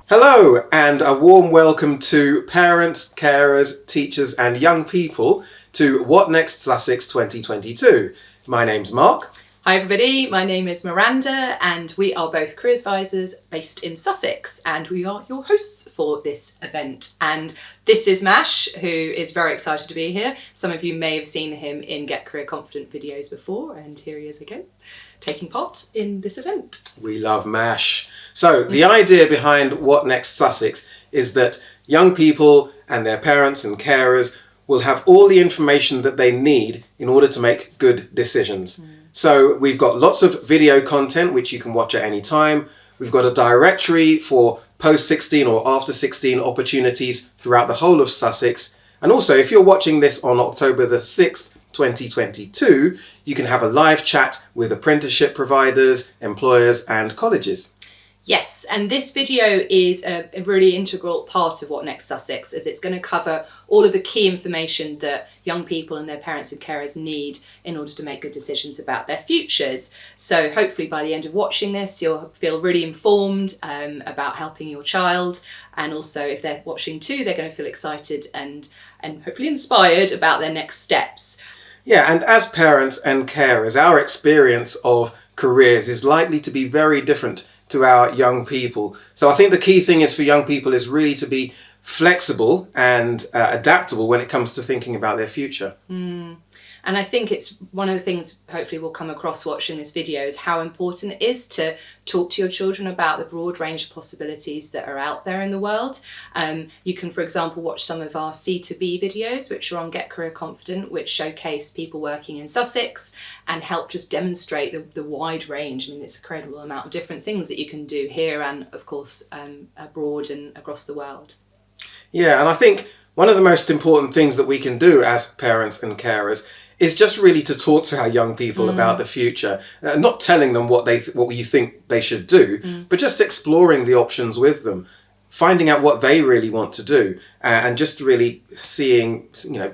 Hello and a warm welcome to parents, carers, teachers and young people to What Next Sussex 2022. My name's Mark. Hi everybody, my name is Miranda and we are both career advisors based in Sussex and we are your hosts for this event. And this is Mash, who is very excited to be here. Some of you may have seen him in Get Career Confident videos before, and here he is again, taking part in this event. We love MASH. So the idea behind What Next Sussex is that young people and their parents and carers will have all the information that they need in order to make good decisions. So we've got lots of video content which you can watch at any time. We've got a directory for post-16 or after-16 opportunities throughout the whole of Sussex. And also, if you're watching this on October the 6th, 2022, you can have a live chat with apprenticeship providers, employers and colleges. Yes, and this video is a really integral part of What Next Sussex, as it's going to cover all of the key information that young people and their parents and carers need in order to make good decisions about their futures. So hopefully by the end of watching this, you'll feel really informed about helping your child. And also if they're watching too, they're going to feel excited and hopefully inspired about their next steps. Yeah, and as parents and carers, our experience of careers is likely to be very different to our young people. So I think the key thing is for young people is really to be flexible and adaptable when it comes to thinking about their future. And I think it's one of the things hopefully we'll come across watching this video is how important it is to talk to your children about the broad range of possibilities that are out there in the world. You can, for example, watch some of our C2B videos, which are on Get Career Confident, which showcase people working in Sussex and help just demonstrate the wide range. I mean, it's an incredible amount of different things that you can do here and, of course, abroad and across the world. Yeah, and I think one of the most important things that we can do as parents and carers is just really to talk to our young people about the future, not telling them what you think they should do, but just exploring the options with them, finding out what they really want to do, and just really seeing,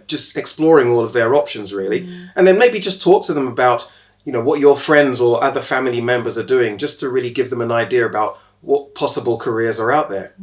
just exploring all of their options really, and then maybe just talk to them about, what your friends or other family members are doing, just to really give them an idea about what possible careers are out there.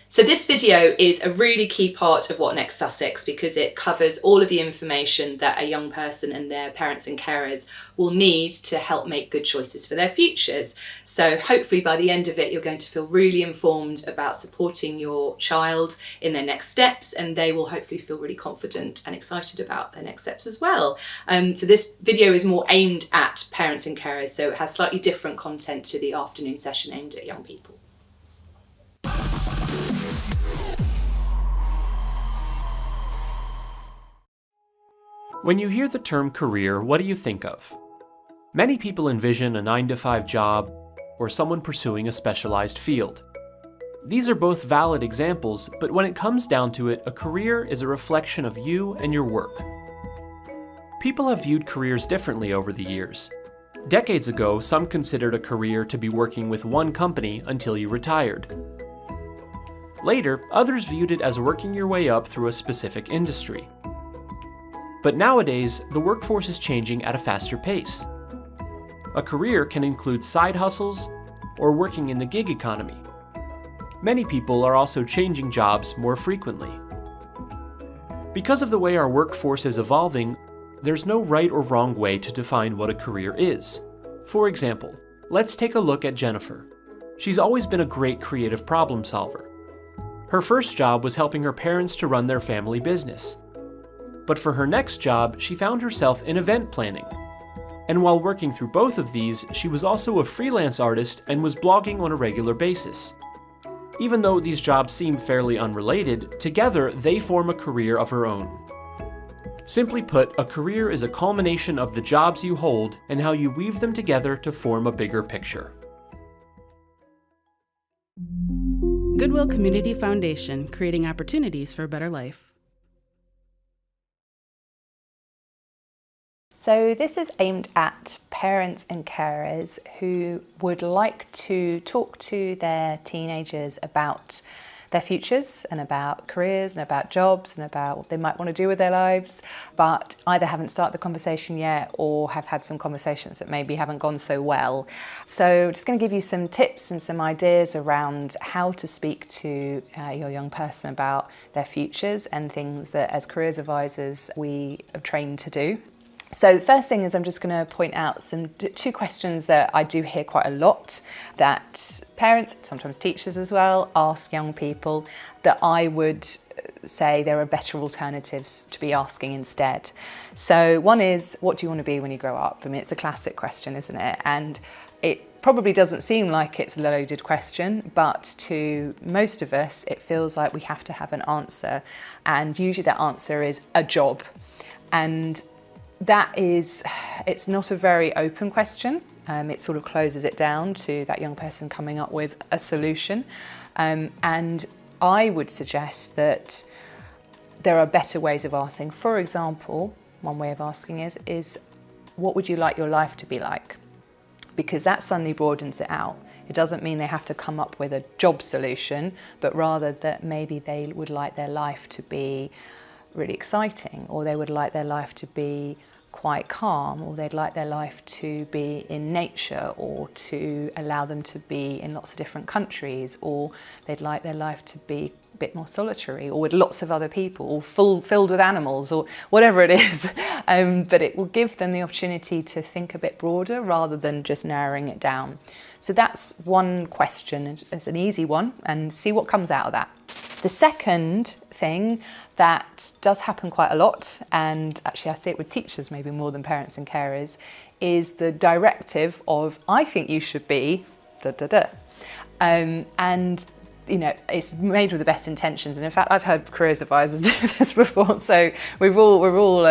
So this video is a really key part of What Next Sussex because it covers all of the information that a young person and their parents and carers will need to help make good choices for their futures. So hopefully by the end of it, you're going to feel really informed about supporting your child in their next steps, and they will hopefully feel really confident and excited about their next steps as well. So this video is more aimed at parents and carers, so it has slightly different content to the afternoon session aimed at young people. When you hear the term career, what do you think of? Many people envision a 9-to-5 job or someone pursuing a specialized field. These are both valid examples, but when it comes down to it, a career is a reflection of you and your work. People have viewed careers differently over the years. Decades ago, some considered a career to be working with one company until you retired. Later, others viewed it as working your way up through a specific industry. But nowadays, the workforce is changing at a faster pace. A career can include side hustles or working in the gig economy. Many people are also changing jobs more frequently. Because of the way our workforce is evolving, there's no right or wrong way to define what a career is. For example, let's take a look at Jennifer. She's always been a great creative problem solver. Her first job was helping her parents to run their family business. But for her next job, she found herself in event planning. And while working through both of these, she was also a freelance artist and was blogging on a regular basis. Even though these jobs seem fairly unrelated, together they form a career of her own. Simply put, a career is a culmination of the jobs you hold and how you weave them together to form a bigger picture. Goodwill Community Foundation, creating opportunities for a better life. So this is aimed at parents and carers who would like to talk to their teenagers about their futures and about careers and about jobs and about what they might want to do with their lives, but either haven't started the conversation yet or have had some conversations that maybe haven't gone so well. So just going to give you some tips and some ideas around how to speak to your young person about their futures and things that as careers advisors we are trained to do. So the first thing is I'm just going to point out two questions that I do hear quite a lot that parents, sometimes teachers as well, ask young people that I would say there are better alternatives to be asking instead. So one is, what do you want to be when you grow up? I mean, it's a classic question, isn't it? And it probably doesn't seem like it's a loaded question, but to most of us, it feels like we have to have an answer. And usually that answer is a job. And it's not a very open question. It sort of closes it down to that young person coming up with a solution. And I would suggest that there are better ways of asking. For example, one way of asking is what would you like your life to be like? Because that suddenly broadens it out. It doesn't mean they have to come up with a job solution, but rather that maybe they would like their life to be really exciting, or they would like their life to be quite calm, or they'd like their life to be in nature, or to allow them to be in lots of different countries, or they'd like their life to be a bit more solitary, or with lots of other people, or filled with animals, or whatever it is. But it will give them the opportunity to think a bit broader rather than just narrowing it down. So that's one question. It's an easy one, and see what comes out of that. The second thing that does happen quite a lot, and actually I see it with teachers maybe more than parents and carers, is the directive of, I think you should be da da da. And you know, it's made with the best intentions, and in fact I've heard careers advisors do this before, so we've all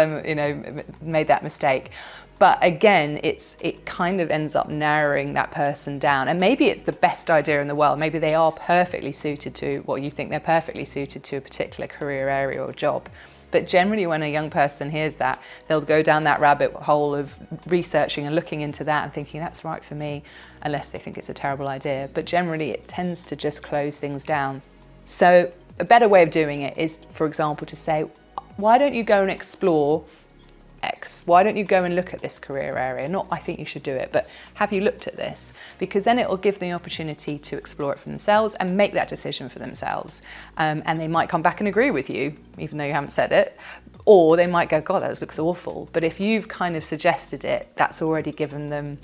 made that mistake. But again, it kind of ends up narrowing that person down. And maybe it's the best idea in the world. Maybe they are perfectly suited to what you think they're perfectly suited to a particular career area or job. But generally when a young person hears that, they'll go down that rabbit hole of researching and looking into that and thinking that's right for me, unless they think it's a terrible idea. But generally it tends to just close things down. So a better way of doing it is, for example, to say, why don't you go and explore X? Why don't you go and look at this career area? Not, I think you should do it, but have you looked at this? Because then it will give them the opportunity to explore it for themselves and make that decision for themselves. And they might come back and agree with you, even though you haven't said it. Or they might go, God, that looks awful. But if you've kind of suggested it, that's already given them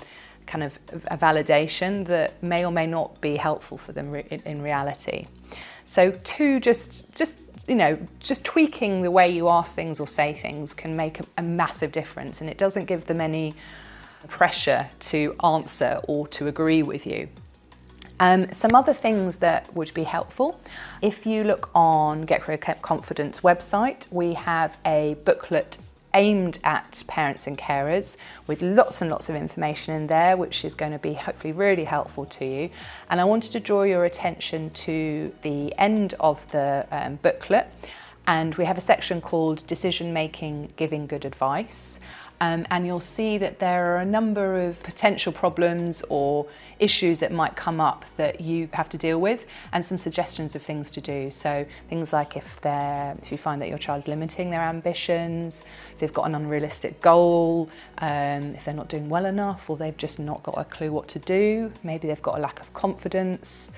kind of a validation that may or may not be helpful for them in reality. So just tweaking the way you ask things or say things can make a massive difference, and it doesn't give them any pressure to answer or to agree with you. Some other things that would be helpful, if you look on Get Career Confidence website, we have a booklet aimed at parents and carers with lots and lots of information in there, which is going to be hopefully really helpful to you. And I wanted to draw your attention to the end of the booklet, and we have a section called Decision Making, Giving Good Advice. And you'll see that there are a number of potential problems or issues that might come up that you have to deal with, and some suggestions of things to do. So things like if you find that your child's limiting their ambitions, if they've got an unrealistic goal, if they're not doing well enough, or they've just not got a clue what to do, maybe they've got a lack of confidence,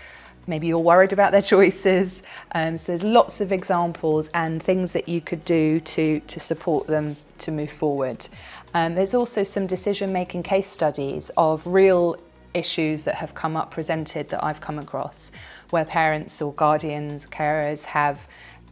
maybe you're worried about their choices. So there's lots of examples and things that you could do to support them to move forward. There's also some decision-making case studies of real issues that have come up presented that I've come across, where parents or guardians, carers have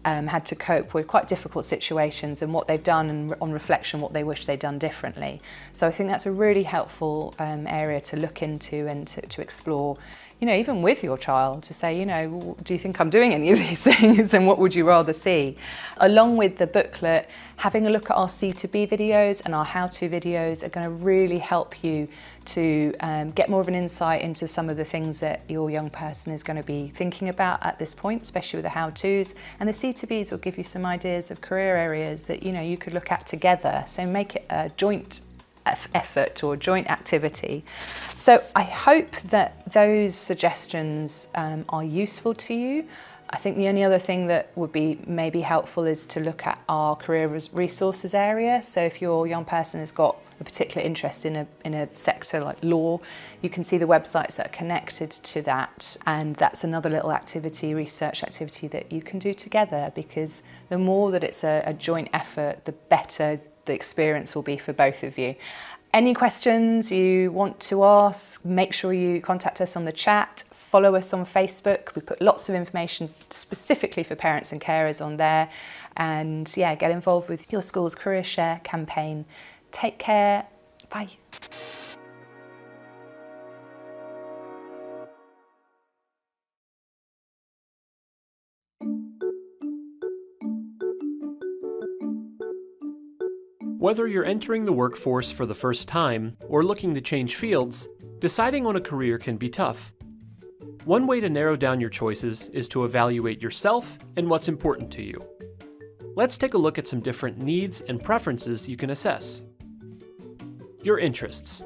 had to cope with quite difficult situations and what they've done, and on reflection what they wish they'd done differently. So I think that's a really helpful area to look into and to explore, even with your child, to say, do you think I'm doing any of these things, and what would you rather see? Along with the booklet, having a look at our C2B videos and our how-to videos are going to really help you to get more of an insight into some of the things that your young person is going to be thinking about at this point, especially with the how-tos. And the C2Bs will give you some ideas of career areas that you could look at together. So make it a joint effort or joint activity. So I hope that those suggestions are useful to you. I think the only other thing that would be maybe helpful is to look at our career resources area. So if your young person has got a particular interest in a sector like law, you can see the websites that are connected to that, and that's another little activity, research activity that you can do together, because the more that it's a joint effort, the better the experience will be for both of you. Any questions you want to ask, make sure you contact us on the chat. Follow us on Facebook. We put lots of information specifically for parents and carers on there. And yeah, get involved with your school's Career Share campaign. Take care. Bye. Whether you're entering the workforce for the first time or looking to change fields, deciding on a career can be tough. One way to narrow down your choices is to evaluate yourself and what's important to you. Let's take a look at some different needs and preferences you can assess. Your interests.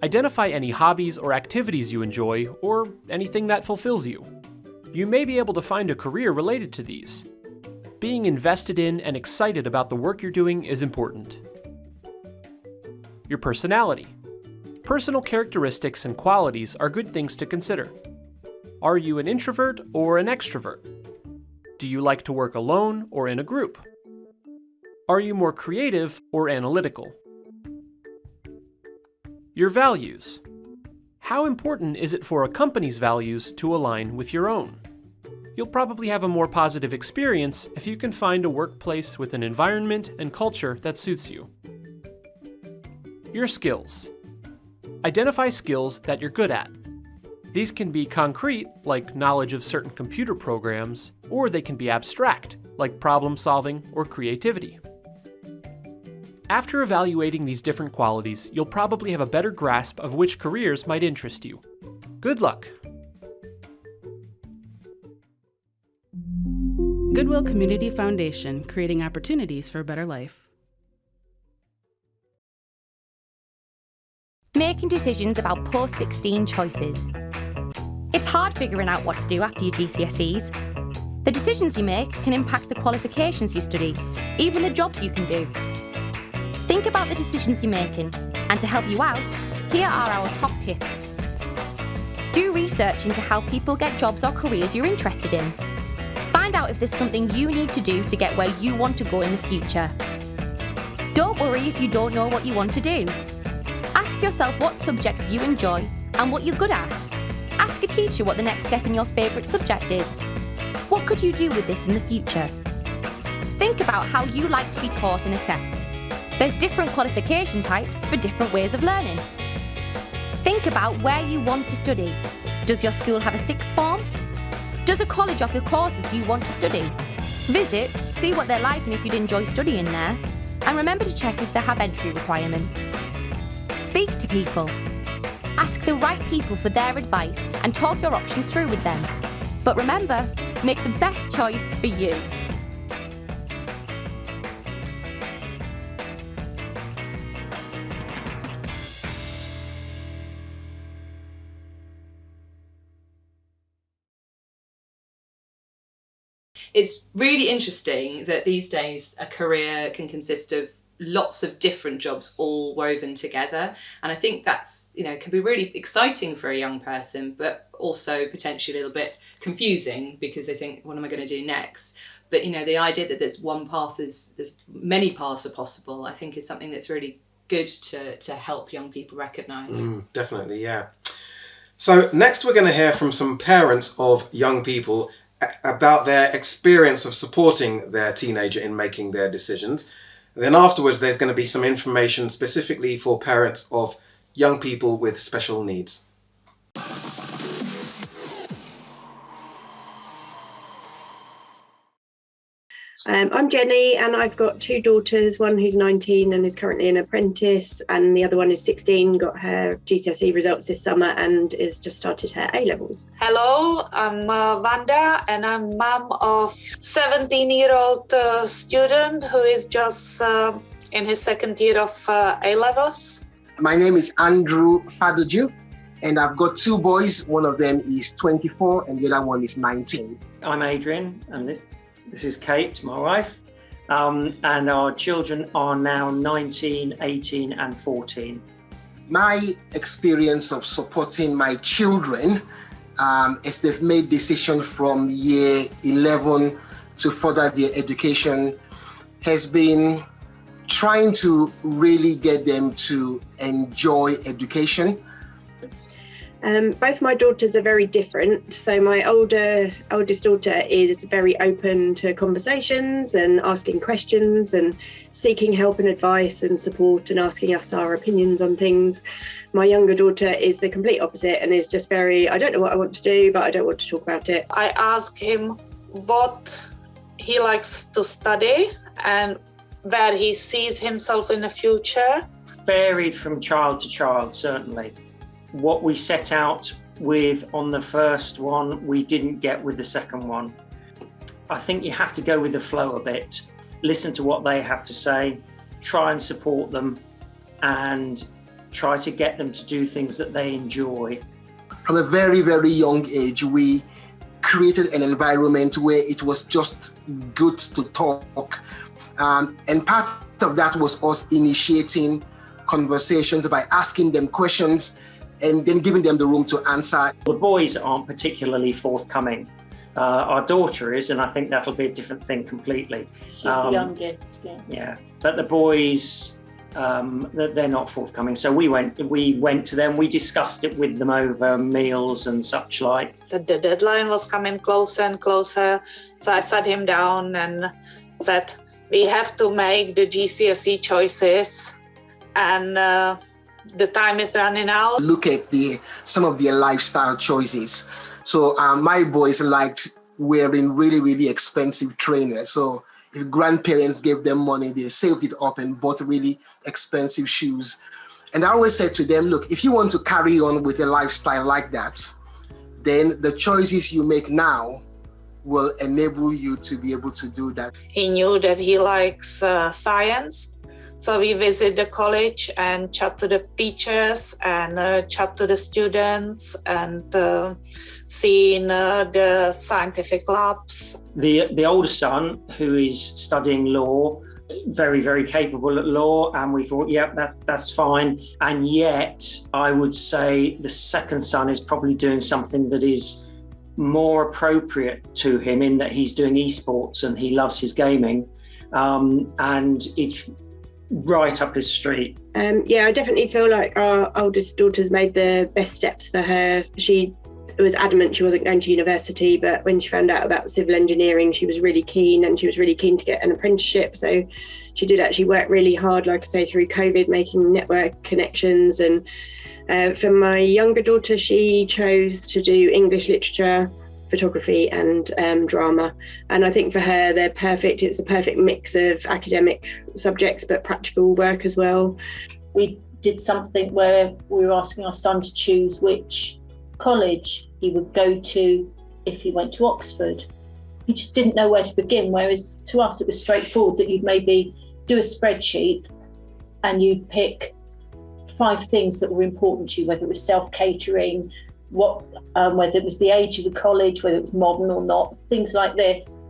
Identify any hobbies or activities you enjoy, or anything that fulfills you. You may be able to find a career related to these. Being invested in and excited about the work you're doing is important. Your personality. Personal characteristics and qualities are good things to consider. Are you an introvert or an extrovert? Do you like to work alone or in a group? Are you more creative or analytical? Your values. How important is it for a company's values to align with your own? You'll probably have a more positive experience if you can find a workplace with an environment and culture that suits you. Your skills. Identify skills that you're good at. These can be concrete, like knowledge of certain computer programs, or they can be abstract, like problem solving or creativity. After evaluating these different qualities, you'll probably have a better grasp of which careers might interest you. Good luck! Goodwill Community Foundation, creating opportunities for a better life. Making decisions about post-16 choices. It's hard figuring out what to do after your GCSEs. The decisions you make can impact the qualifications you study, even the jobs you can do. Think about the decisions you're making, and to help you out, here are our top tips. Do research into how people get jobs or careers you're interested in. Find out if there's something you need to do to get where you want to go in the future. Don't worry if you don't know what you want to do. Ask yourself what subjects you enjoy and what you're good at. Ask a teacher what the next step in your favourite subject is. What could you do with this in the future? Think about how you like to be taught and assessed. There's different qualification types for different ways of learning. Think about where you want to study. Does your school have a sixth form? Does a college offer courses you want to study? Visit, see what they're like and if you'd enjoy studying there. And remember to check if they have entry requirements. Speak to people. Ask the right people for their advice and talk your options through with them. But remember, make the best choice for you. It's really interesting that these days a career can consist of lots of different jobs all woven together, and I think that's, can be really exciting for a young person, but also potentially a little bit confusing because they think, what am I going to do next? But the idea that there's one path, there's many paths are possible, I think is something that's really good to help young people recognise. Definitely, yeah. So next we're going to hear from some parents of young people about their experience of supporting their teenager in making their decisions. And then afterwards, there's going to be some information specifically for parents of young people with special needs. I'm Jenny, and I've got two daughters, one who's 19 and is currently an apprentice, and the other one is 16, got her GCSE results this summer and has just started her A-levels. Hello, I'm Vanda, and I'm mom of 17-year-old student who is just in his second year of A-levels. My name is Andrew Fadoju. And I've got two boys. One of them is 24 and the other one is 19. I'm Adrian, and this is Kate, my wife. And our children are now 19, 18 and 14. My experience of supporting my children as they've made decisions from year 11 to further their education has been trying to really get them to enjoy education. Both my daughters are very different. So my oldest daughter is very open to conversations and asking questions and seeking help and advice and support and asking us our opinions on things. My younger daughter is the complete opposite and is just very, I don't know what I want to do, but I don't want to talk about it. I ask him what he likes to study and where he sees himself in the future. Varied from child to child, certainly. What we set out with on the first one, we didn't get with the second one. I think you have to go with the flow a bit, listen to what they have to say, try and support them, and try to get them to do things that they enjoy. From a very, very young age, we created an environment where it was just good to talk. And part of that was us initiating conversations by asking them questions and then giving them the room to answer. The boys aren't particularly forthcoming. Our daughter is, and I think that'll be a different thing completely. She's the youngest, Yeah, but the boys, they're not forthcoming. So we went to them, we discussed it with them over meals and such like. The deadline was coming closer and closer. So I sat him down and said, we have to make the GCSE choices and the time is running out. Look at some of their lifestyle choices. So my boys liked wearing really, really expensive trainers. So if grandparents gave them money, they saved it up and bought really expensive shoes. And I always said to them, look, if you want to carry on with a lifestyle like that, then the choices you make now will enable you to be able to do that. He knew that he likes science. So we visit the college and chat to the teachers and chat to the students and see in the scientific labs. The older son, who is studying law, very, very capable at law, and we thought, yep, that's fine. And yet, I would say the second son is probably doing something that is more appropriate to him in that he's doing esports and he loves his gaming, and it's right up his street. Yeah, I definitely feel like our oldest daughter's made the best steps for her. She was adamant she wasn't going to university, but when she found out about civil engineering, she was really keen, and she was really keen to get an apprenticeship. So she did actually work really hard, like I say, through COVID, making network connections. And for my younger daughter, she chose to do English literature, photography and drama. And I think for her, they're perfect. It's a perfect mix of academic subjects, but practical work as well. We did something where we were asking our son to choose which college he would go to if he went to Oxford. He just didn't know where to begin, whereas to us it was straightforward that you'd maybe do a spreadsheet and you'd pick 5 things that were important to you, whether it was self-catering, whether it was the age of the college, whether it was modern or not, things like this.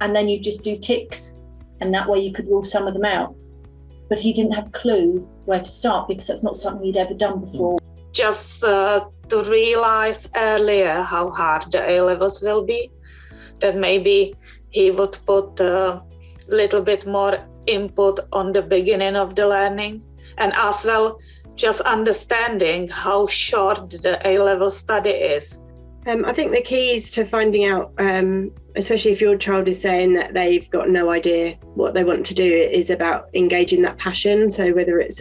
And then you just do ticks, and that way you could rule some of them out. But he didn't have a clue where to start because that's not something he'd ever done before. Just to realize earlier how hard the A-levels will be, that maybe he would put a little bit more input on the beginning of the learning, and as well just understanding how short the A-level study is. I think the keys to finding out, especially if your child is saying that they've got no idea what they want to do, is about engaging that passion. So whether it's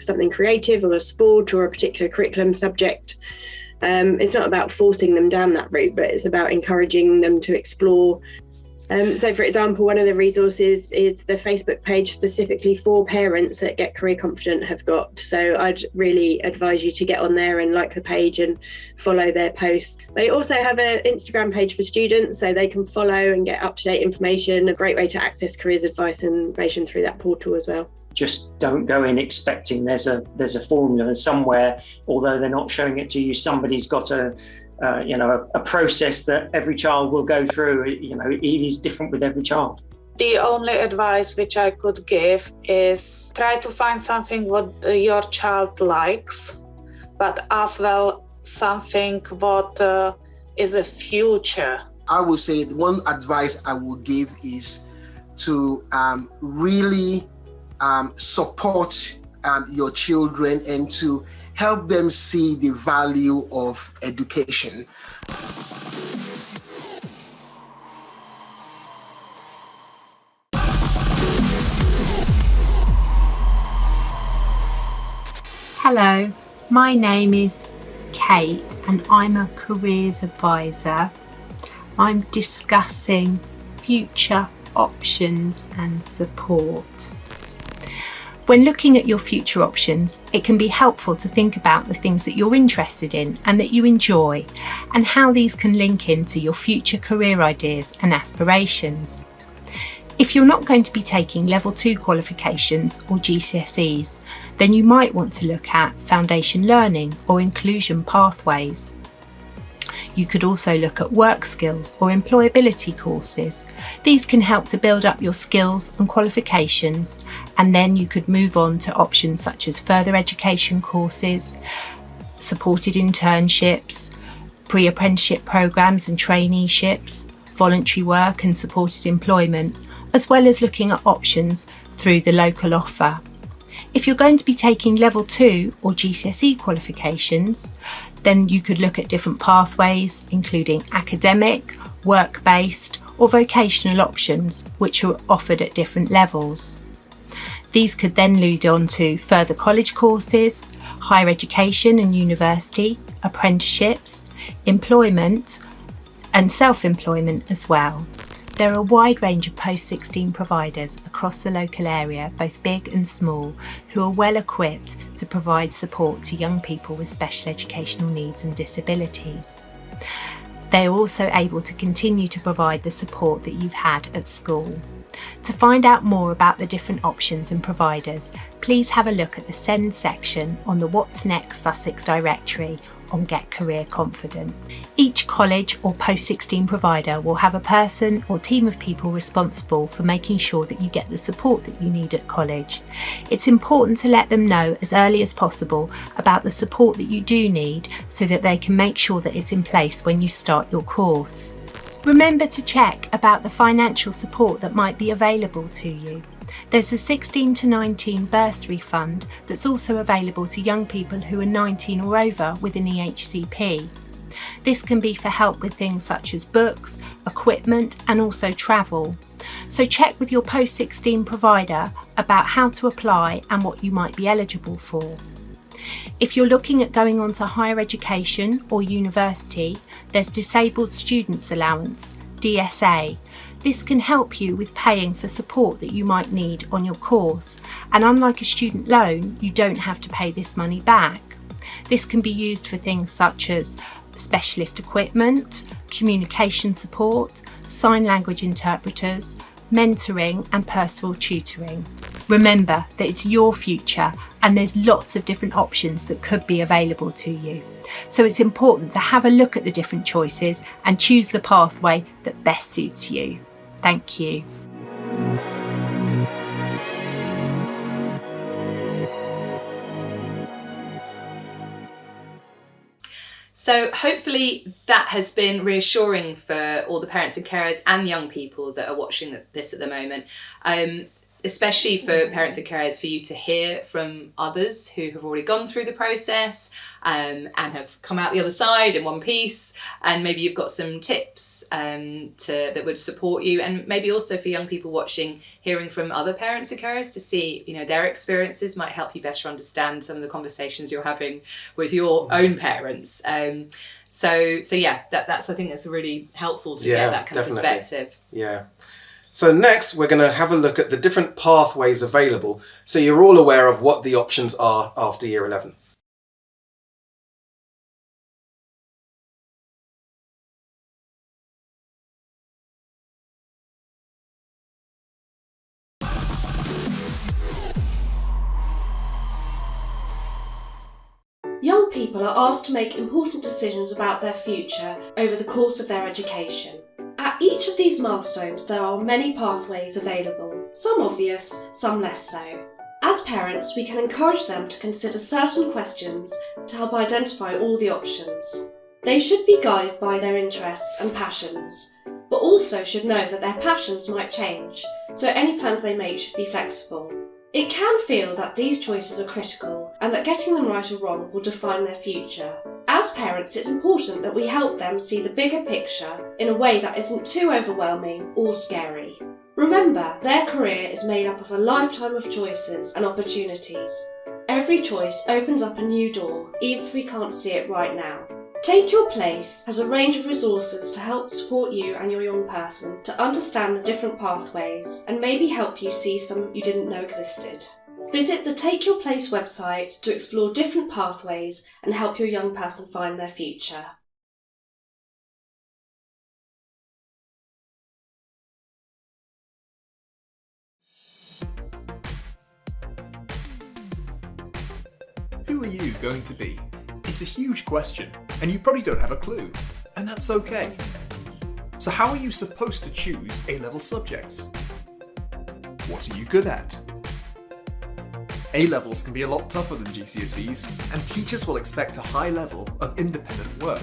something creative or a sport or a particular curriculum subject, it's not about forcing them down that route, but it's about encouraging them to explore. So, for example, one of the resources is the Facebook page specifically for parents that Get Career Confident have got. So I'd really advise you to get on there and like the page and follow their posts. They also have an Instagram page for students, so they can follow and get up-to-date information. A great way to access careers advice and information through that portal as well. just don't go in expecting there's a formula somewhere, although they're not showing it to you. Somebody's got a process that every child will go through. It is different with every child. The only advice which I could give is try to find something what your child likes, but as well something what is a future. I would say one advice I would give is to really support your children and to help them see the value of education. Hello, my name is Kate and I'm a careers advisor. I'm discussing future options and support. When looking at your future options, it can be helpful to think about the things that you're interested in and that you enjoy, and how these can link into your future career ideas and aspirations. If you're not going to be taking level 2 qualifications or GCSEs, then you might want to look at foundation learning or inclusion pathways. You could also look at work skills or employability courses. These can help to build up your skills and qualifications, and then you could move on to options such as further education courses, supported internships, pre-apprenticeship programs and traineeships, voluntary work and supported employment, as well as looking at options through the local offer. If you're going to be taking level 2 or GCSE qualifications, then you could look at different pathways, including academic, work-based or vocational options, which are offered at different levels. These could then lead on to further college courses, higher education and university, apprenticeships, employment and self-employment as well. There are a wide range of post-16 providers across the local area, both big and small, who are well equipped to provide support to young people with special educational needs and disabilities. They are also able to continue to provide the support that you've had at school. To find out more about the different options and providers, please have a look at the Send section on the What's Next Sussex directory on Get Career Confident. Each college or post-16 provider will have a person or team of people responsible for making sure that you get the support that you need at college. It's important to let them know as early as possible about the support that you do need so that they can make sure that it's in place when you start your course. Remember to check about the financial support that might be available to you. There's a 16 to 19 bursary fund that's also available to young people who are 19 or over with an EHCP. This can be for help with things such as books, equipment and also travel. So check with your post-16 provider about how to apply and what you might be eligible for. If you're looking at going on to higher education or university, there's Disabled Students Allowance, DSA. This can help you with paying for support that you might need on your course, and unlike a student loan, you don't have to pay this money back. This can be used for things such as specialist equipment, communication support, sign language interpreters, mentoring and personal tutoring. Remember that it's your future and there's lots of different options that could be available to you. So it's important to have a look at the different choices and choose the pathway that best suits you. Thank you. So hopefully that has been reassuring for all the parents and carers and young people that are watching this at the moment. Especially for parents and carers, for you to hear from others who have already gone through the process and have come out the other side in one piece, and maybe you've got some tips that would support you, and maybe also for young people watching, hearing from other parents and carers to see, their experiences might help you better understand some of the conversations you're having with your own parents. So yeah, that's I think that's really helpful to get that kind of perspective. Yeah. So next, we're going to have a look at the different pathways available, so you're all aware of what the options are after Year 11. Young people are asked to make important decisions about their future over the course of their education. At each of these milestones, there are many pathways available, some obvious, some less so. As parents, we can encourage them to consider certain questions to help identify all the options. They should be guided by their interests and passions, but also should know that their passions might change, so any plans they make should be flexible. It can feel that these choices are critical and that getting them right or wrong will define their future. As parents, it's important that we help them see the bigger picture in a way that isn't too overwhelming or scary. Remember, their career is made up of a lifetime of choices and opportunities. Every choice opens up a new door, even if we can't see it right now. Take Your Place has a range of resources to help support you and your young person to understand the different pathways and maybe help you see some you didn't know existed. Visit the Take Your Place website to explore different pathways and help your young person find their future. Who are you going to be? It's a huge question, and you probably don't have a clue, and that's okay. So how are you supposed to choose A-level subjects? What are you good at? A-levels can be a lot tougher than GCSEs, and teachers will expect a high level of independent work.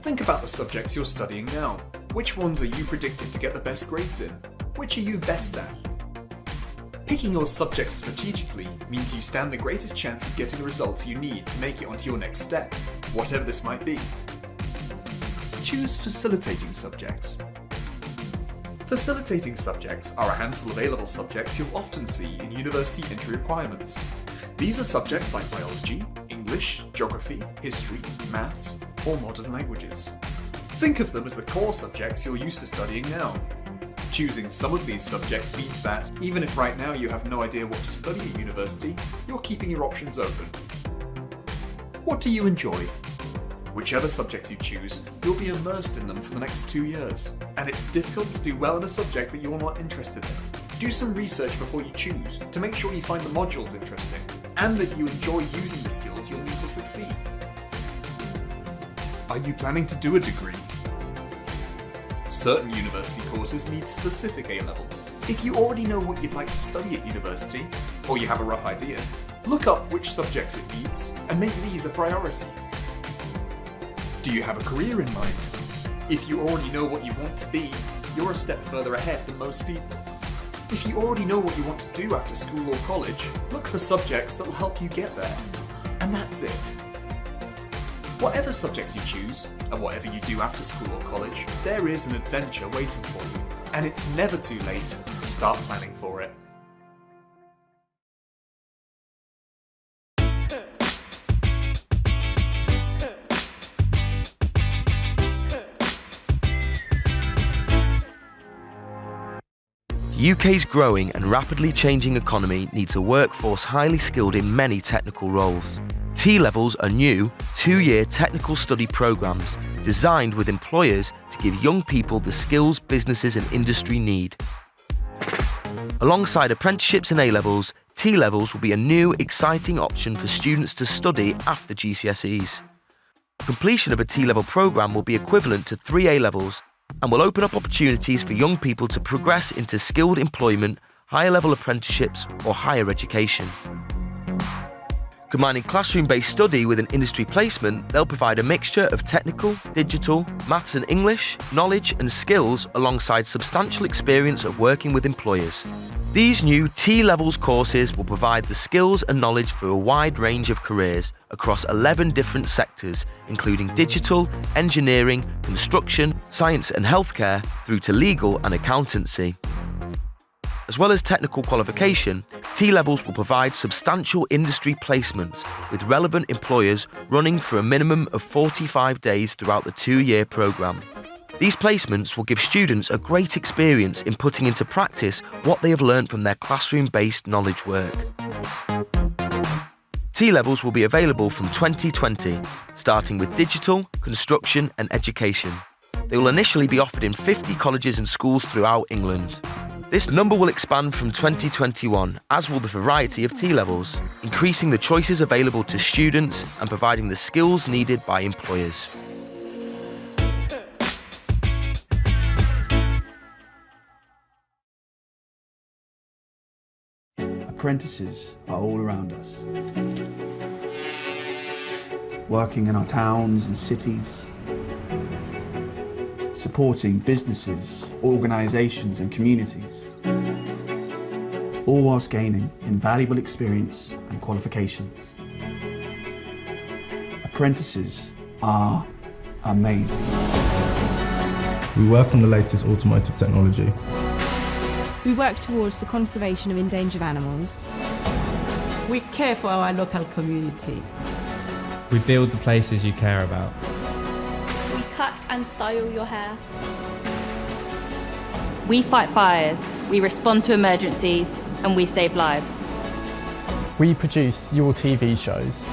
Think about the subjects you're studying now. Which ones are you predicted to get the best grades in? Which are you best at? Picking your subjects strategically means you stand the greatest chance of getting the results you need to make it onto your next step, whatever this might be. Choose facilitating subjects. Facilitating subjects are a handful of A-level subjects you'll often see in university entry requirements. These are subjects like biology, English, geography, history, maths, or modern languages. Think of them as the core subjects you're used to studying now. Choosing some of these subjects means that, even if right now you have no idea what to study at university, you're keeping your options open. What do you enjoy? Whichever subjects you choose, you'll be immersed in them for the next 2 years, and it's difficult to do well in a subject that you're not interested in. Do some research before you choose to make sure you find the modules interesting, and that you enjoy using the skills you'll need to succeed. Are you planning to do a degree? Certain university courses need specific A-levels. If you already know what you'd like to study at university, or you have a rough idea, look up which subjects it needs and make these a priority. Do you have a career in mind? If you already know what you want to be, you're a step further ahead than most people. If you already know what you want to do after school or college, look for subjects that will help you get there. And that's it. Whatever subjects you choose, and whatever you do after school or college, there is an adventure waiting for you, and it's never too late to start planning for it. The UK's growing and rapidly changing economy needs a workforce highly skilled in many technical roles. T-levels are new, 2-year technical study programmes designed with employers to give young people the skills businesses and industry need. Alongside apprenticeships and A-levels, T-levels will be a new, exciting option for students to study after GCSEs. Completion of a T-level programme will be equivalent to 3 A-levels and will open up opportunities for young people to progress into skilled employment, higher-level apprenticeships or higher education. Combining classroom-based study with an industry placement, they'll provide a mixture of technical, digital, maths and English, knowledge and skills alongside substantial experience of working with employers. These new T-levels courses will provide the skills and knowledge for a wide range of careers across 11 different sectors, including digital, engineering, construction, science and healthcare, through to legal and accountancy. As well as technical qualification, T-levels will provide substantial industry placements with relevant employers running for a minimum of 45 days throughout the 2-year programme. These placements will give students a great experience in putting into practice what they have learned from their classroom-based knowledge work. T-levels will be available from 2020, starting with digital, construction and education. They will initially be offered in 50 colleges and schools throughout England. This number will expand from 2021, as will the variety of T-levels, increasing the choices available to students and providing the skills needed by employers. Apprentices are all around us, working in our towns and cities, supporting businesses, organisations and communities, all whilst gaining invaluable experience and qualifications. Apprentices are amazing. We work on the latest automotive technology. We work towards the conservation of endangered animals. We care for our local communities. We build the places you care about. We cut and style your hair. We fight fires, we respond to emergencies, and we save lives. We produce your TV shows.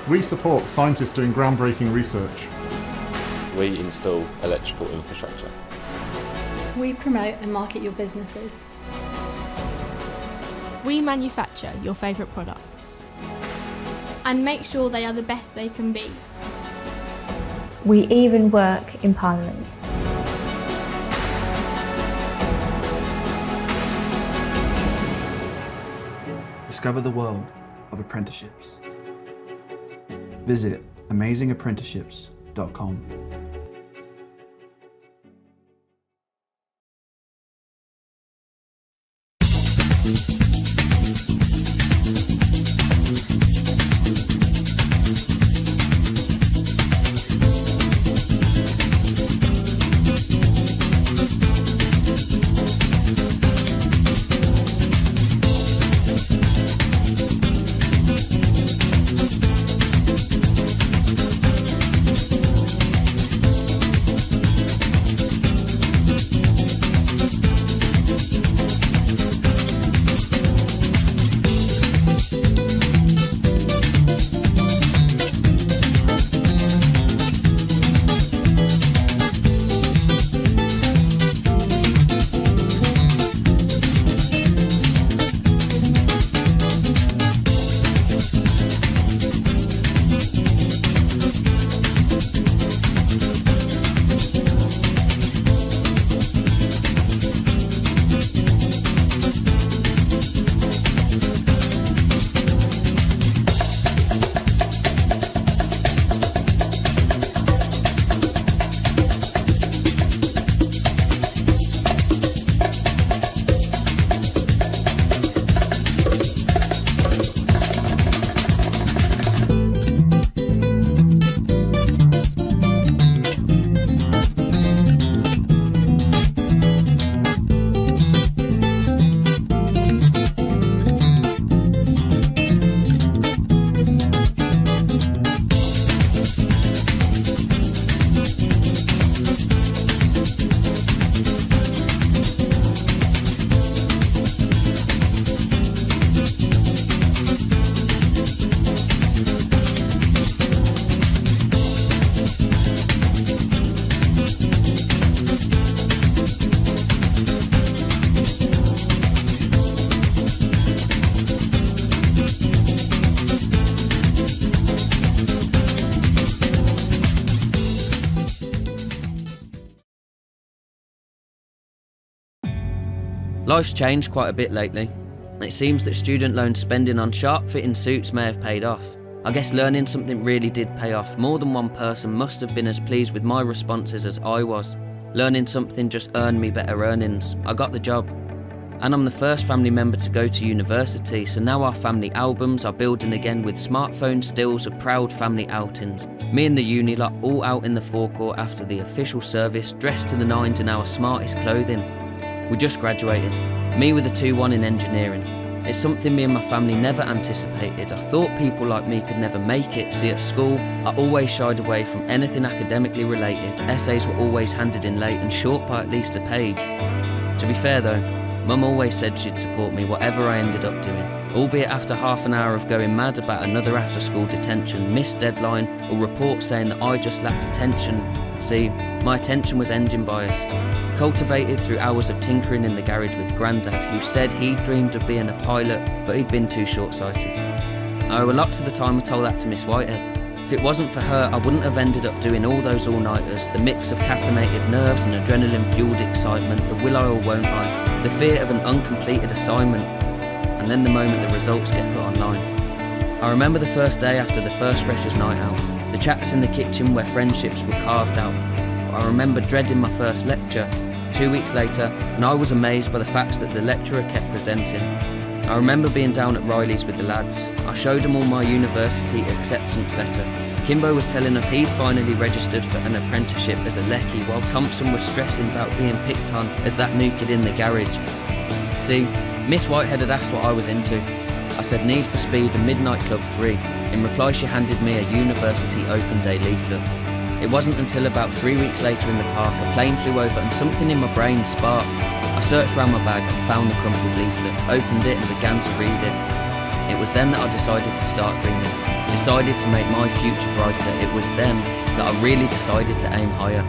We support scientists doing groundbreaking research. We install electrical infrastructure. We promote and market your businesses. We manufacture your favourite products. And make sure they are the best they can be. We even work in Parliament. Discover the world of apprenticeships. Visit amazingapprenticeships.com. Life's changed quite a bit lately. It seems that student loan spending on sharp-fitting suits may have paid off. I guess learning something really did pay off. More than one person must have been as pleased with my responses as I was. Learning something just earned me better earnings. I got the job. And I'm the first family member to go to university, so now our family albums are building again with smartphone stills of proud family outings. Me and the uni lot all out in the forecourt after the official service, dressed to the nines in our smartest clothing. We just graduated, me with a 2-1 in engineering. It's something me and my family never anticipated. I thought people like me could never make it. See, at school, I always shied away from anything academically related. Essays were always handed in late and short by at least a page. To be fair though, Mum always said she'd support me whatever I ended up doing. albeit after half an hour of going mad about another after-school detention, missed deadline, or report saying that I just lacked attention. See, my attention was engine biased, cultivated through hours of tinkering in the garage with Grandad, who said he dreamed of being a pilot, but he'd been too short-sighted. I owe a lot to the time I told that to Miss Whitehead. If it wasn't for her, I wouldn't have ended up doing all those all-nighters, the mix of caffeinated nerves and adrenaline-fueled excitement, the will I or won't I, the fear of an uncompleted assignment, and then the moment the results get put online. I remember the first day after the first freshers' night out, the chats in the kitchen where friendships were carved out. I remember dreading my first lecture. 2 weeks later, and I was amazed by the facts that the lecturer kept presenting. I remember being down at Riley's with the lads. I showed them all my university acceptance letter. Kimbo was telling us he'd finally registered for an apprenticeship as a lecky, while Thompson was stressing about being picked on as that new kid in the garage. See, Miss Whitehead had asked what I was into. I said Need for Speed and Midnight Club 3. In reply, she handed me a university open day leaflet. It wasn't until about 3 weeks later in the park, a plane flew over and something in my brain sparked. I searched around my bag and found the crumpled leaflet, opened it and began to read it. It was then that I decided to start dreaming, decided to make my future brighter. It was then that I really decided to aim higher.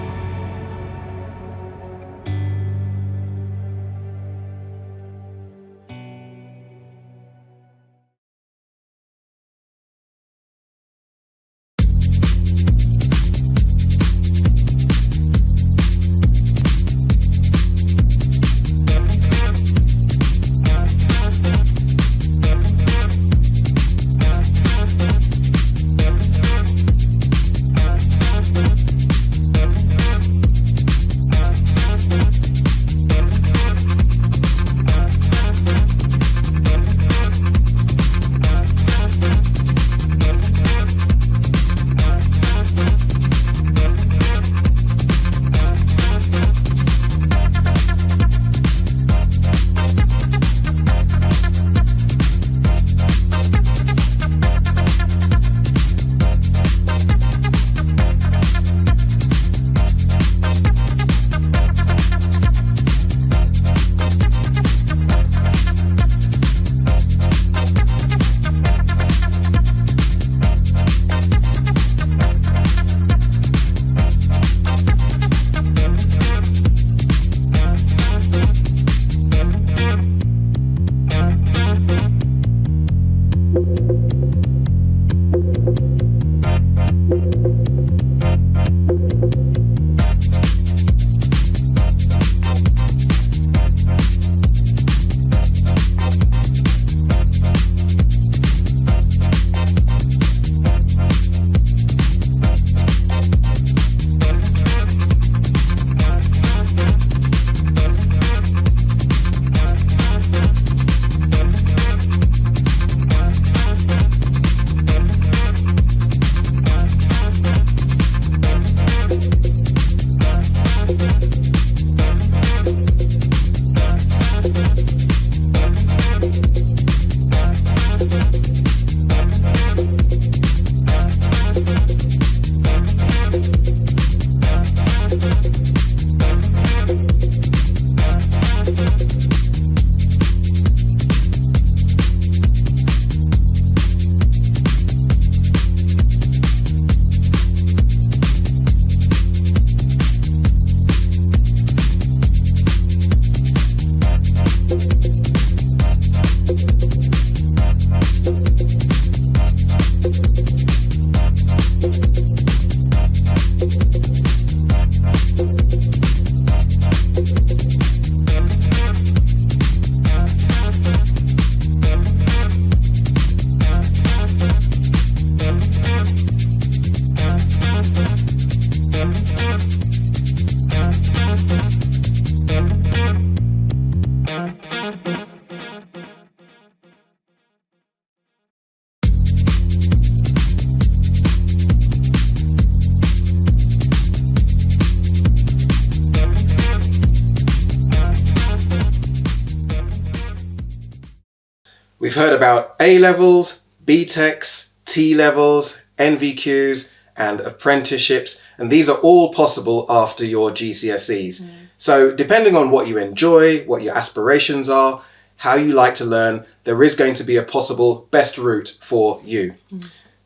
We've heard about A-levels, BTECs, T-levels, NVQs and apprenticeships, and these are all possible after your GCSEs. So depending on what you enjoy, what your aspirations are, how you like to learn, there is going to be a possible best route for you.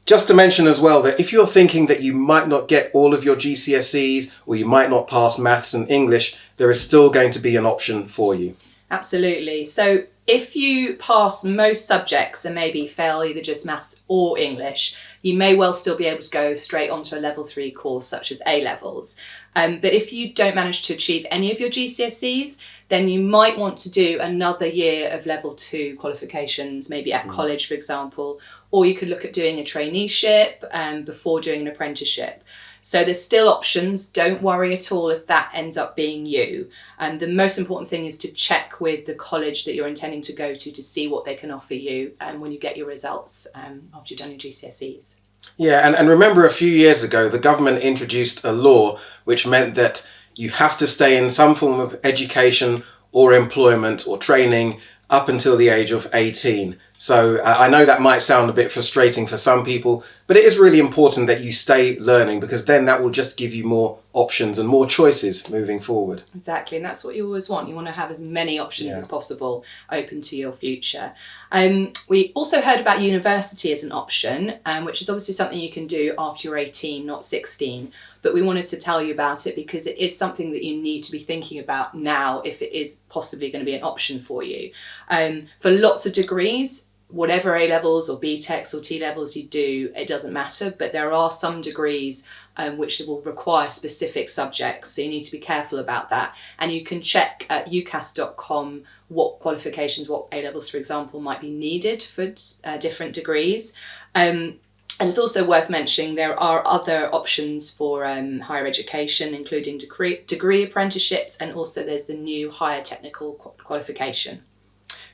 Just to mention as well that if you're thinking that you might not get all of your GCSEs or you might not pass maths and English, there is still going to be an option for you. Absolutely. So if you pass most subjects and maybe fail either just maths or English, you may well still be able to go straight onto a level 3 course such as A-levels. But if you don't manage to achieve any of your GCSEs, then you might want to do another year of level 2 qualifications, maybe at college, for example, or you could look at doing a traineeship before doing an apprenticeship. So there's still options. Don't worry at all if that ends up being you. The most important thing is to check with the college that you're intending to go to see what they can offer you when you get your results after you've done your GCSEs. Yeah, and remember a few years ago, the government introduced a law which meant that you have to stay in some form of education or employment or training up until the age of 18. So I know that might sound a bit frustrating for some people, but it is really important that you stay learning, because then that will just give you more options and more choices moving forward. Exactly, and that's what you always want. You want to have as many options as possible open to your future. We also heard about university as an option, which is obviously something you can do after you're 18, not 16. But we wanted to tell you about it because it is something that you need to be thinking about now if it is possibly going to be an option for you. For lots of degrees, whatever A-levels or B-Techs or T-levels you do, it doesn't matter, but there are some degrees which will require specific subjects, so you need to be careful about that. And you can check at ucas.com what qualifications, what A-levels, for example, might be needed for different degrees. And it's also worth mentioning there are other options for higher education, including degree apprenticeships, and also there's the new higher technical qualification.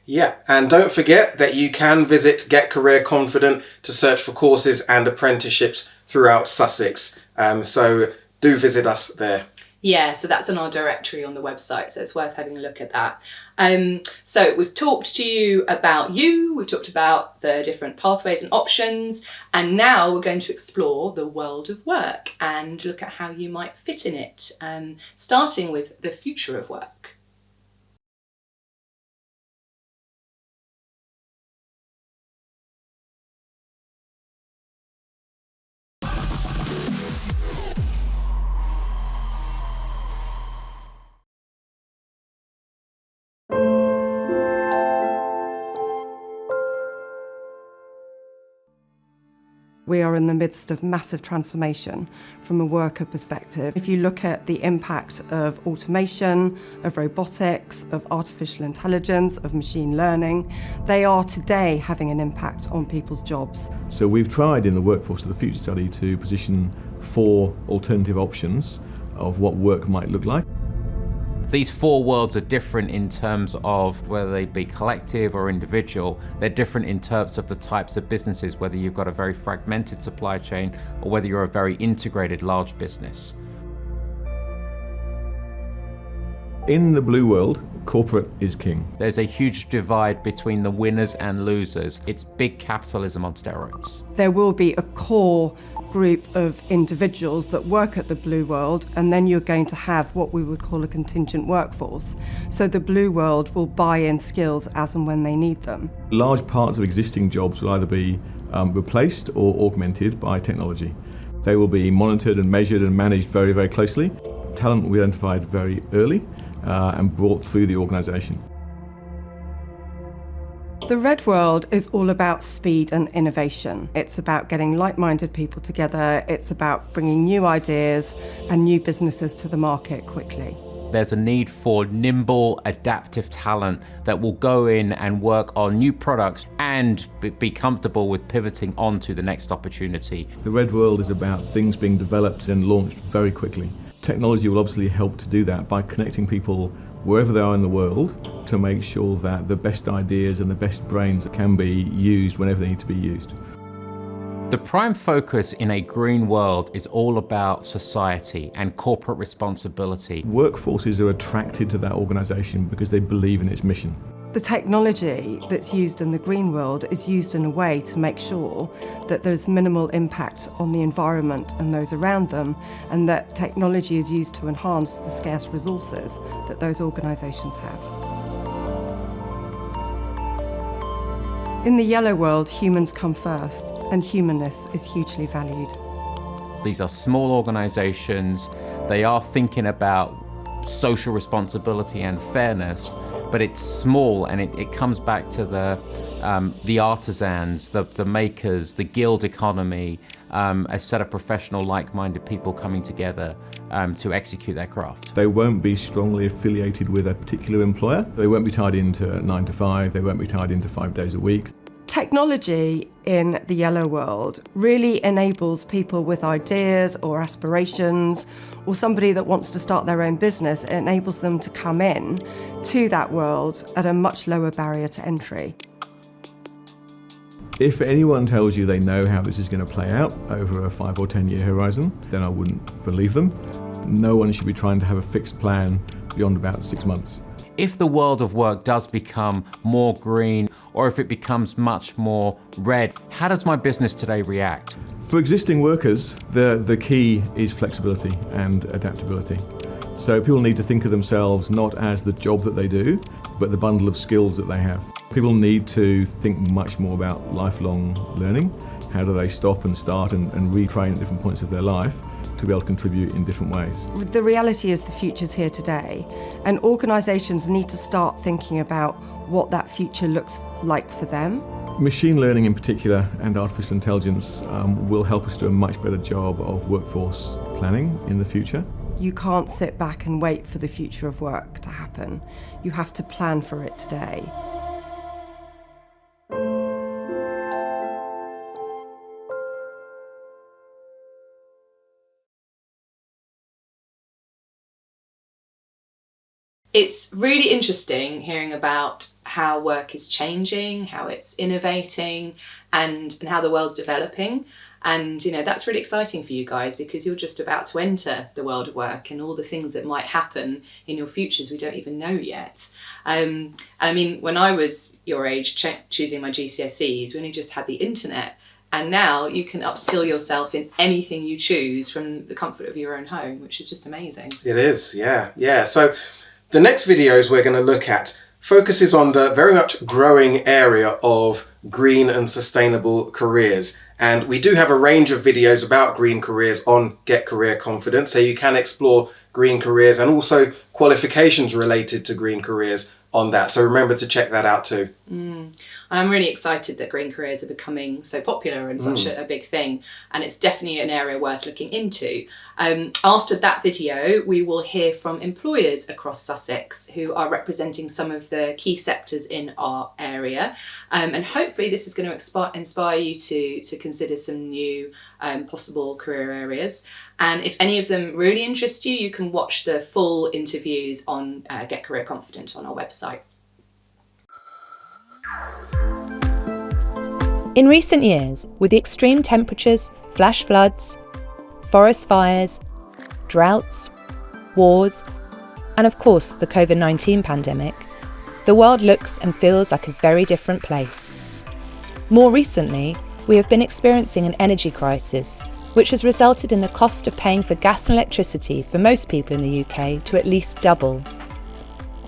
Yeah, and don't forget that you can visit Get Career Confident to search for courses and apprenticeships throughout Sussex. So do visit us there. Yeah, so that's in our directory on the website, so it's worth having a look at that. So we've talked to you about we've talked about the different pathways and options, and now we're going to explore the world of work and look at how you might fit in it, starting with the future of work. We are in the midst of massive transformation from a worker perspective. If you look at the impact of automation, of robotics, of artificial intelligence, of machine learning, they are today having an impact on people's jobs. So we've tried in the Workforce of the Future study to position 4 alternative options of what work might look like. These 4 worlds are different in terms of whether they be collective or individual. They're different in terms of the types of businesses, whether you've got a very fragmented supply chain or whether you're a very integrated large business. In the blue world, corporate is king. There's a huge divide between the winners and losers. It's big capitalism on steroids. There will be a core group of individuals that work at the blue world, and then you're going to have what we would call a contingent workforce. So the blue world will buy in skills as and when they need them. Large parts of existing jobs will either be replaced or augmented by technology. They will be monitored and measured and managed very, very closely. Talent will be identified very early and brought through the organisation. The red world is all about speed and innovation. It's about getting like-minded people together. It's about bringing new ideas and new businesses to the market quickly. There's a need for nimble, adaptive talent that will go in and work on new products and be comfortable with pivoting onto the next opportunity. The red world is about things being developed and launched very quickly. Technology will obviously help to do that by connecting people wherever they are in the world to make sure that the best ideas and the best brains can be used whenever they need to be used. The prime focus in a green world is all about society and corporate responsibility. Workforces are attracted to that organisation because they believe in its mission. The technology that's used in the green world is used in a way to make sure that there's minimal impact on the environment and those around them, and that technology is used to enhance the scarce resources that those organisations have. In the yellow world, humans come first, and humanness is hugely valued. These are small organizations. They are thinking about social responsibility and fairness, but it's small, and it comes back to the artisans, the makers, the guild economy, a set of professional, like-minded people coming together to execute their craft. They won't be strongly affiliated with a particular employer. They won't be tied into 9 to 5. They won't be tied into 5 days a week. Technology in the yellow world really enables people with ideas or aspirations, or somebody that wants to start their own business. It enables them to come in to that world at a much lower barrier to entry. If anyone tells you they know how this is going to play out over a 5 or 10 year horizon, then I wouldn't believe them. No one should be trying to have a fixed plan beyond about 6 months. If the world of work does become more green, or if it becomes much more red, how does my business today react? For existing workers, the key is flexibility and adaptability. So people need to think of themselves not as the job that they do, but the bundle of skills that they have. People need to think much more about lifelong learning. How do they stop and start and retrain at different points of their life to be able to contribute in different ways? The reality is the future's here today, and organisations need to start thinking about what that future looks like for them. Machine learning in particular and artificial intelligence will help us do a much better job of workforce planning in the future. You can't sit back and wait for the future of work to happen. You have to plan for it today. It's really interesting hearing about how work is changing, how it's innovating, and how the world's developing. And, you know, that's really exciting for you guys, because you're just about to enter the world of work, and all the things that might happen in your futures we don't even know yet. And I mean, when I was your age choosing my GCSEs, we only just had the internet. And now you can upskill yourself in anything you choose from the comfort of your own home, which is just amazing. It is, yeah. So the next videos we're going to look at focuses on the very much growing area of green and sustainable careers. And we do have a range of videos about green careers on Get Career Confidence, so you can explore green careers and also qualifications related to green careers on that. So remember to check that out too. I'm really excited that green careers are becoming so popular and such a big thing, and it's definitely an area worth looking into. After that video, we will hear from employers across Sussex who are representing some of the key sectors in our area, and hopefully this is going to inspire you to consider some new possible career areas. And if any of them really interest you, you can watch the full interviews on Get Career Confident on our website. In recent years, with the extreme temperatures, flash floods, forest fires, droughts, wars, and of course the COVID-19 pandemic, the world looks and feels like a very different place. More recently, we have been experiencing an energy crisis, which has resulted in the cost of paying for gas and electricity for most people in the UK to at least double.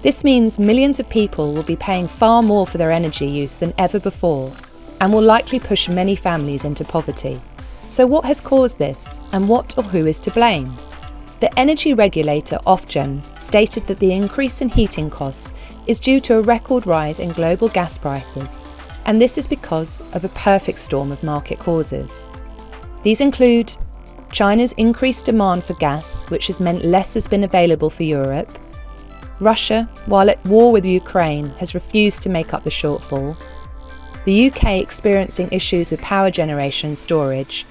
This means millions of people will be paying far more for their energy use than ever before, and will likely push many families into poverty. So what has caused this, and what or who is to blame? The energy regulator Ofgem stated that the increase in heating costs is due to a record rise in global gas prices, and this is because of a perfect storm of market causes. These include China's increased demand for gas, which has meant less has been available for Europe. Russia, while at war with Ukraine, has refused to make up the shortfall. The UK experiencing issues with power generation and storage,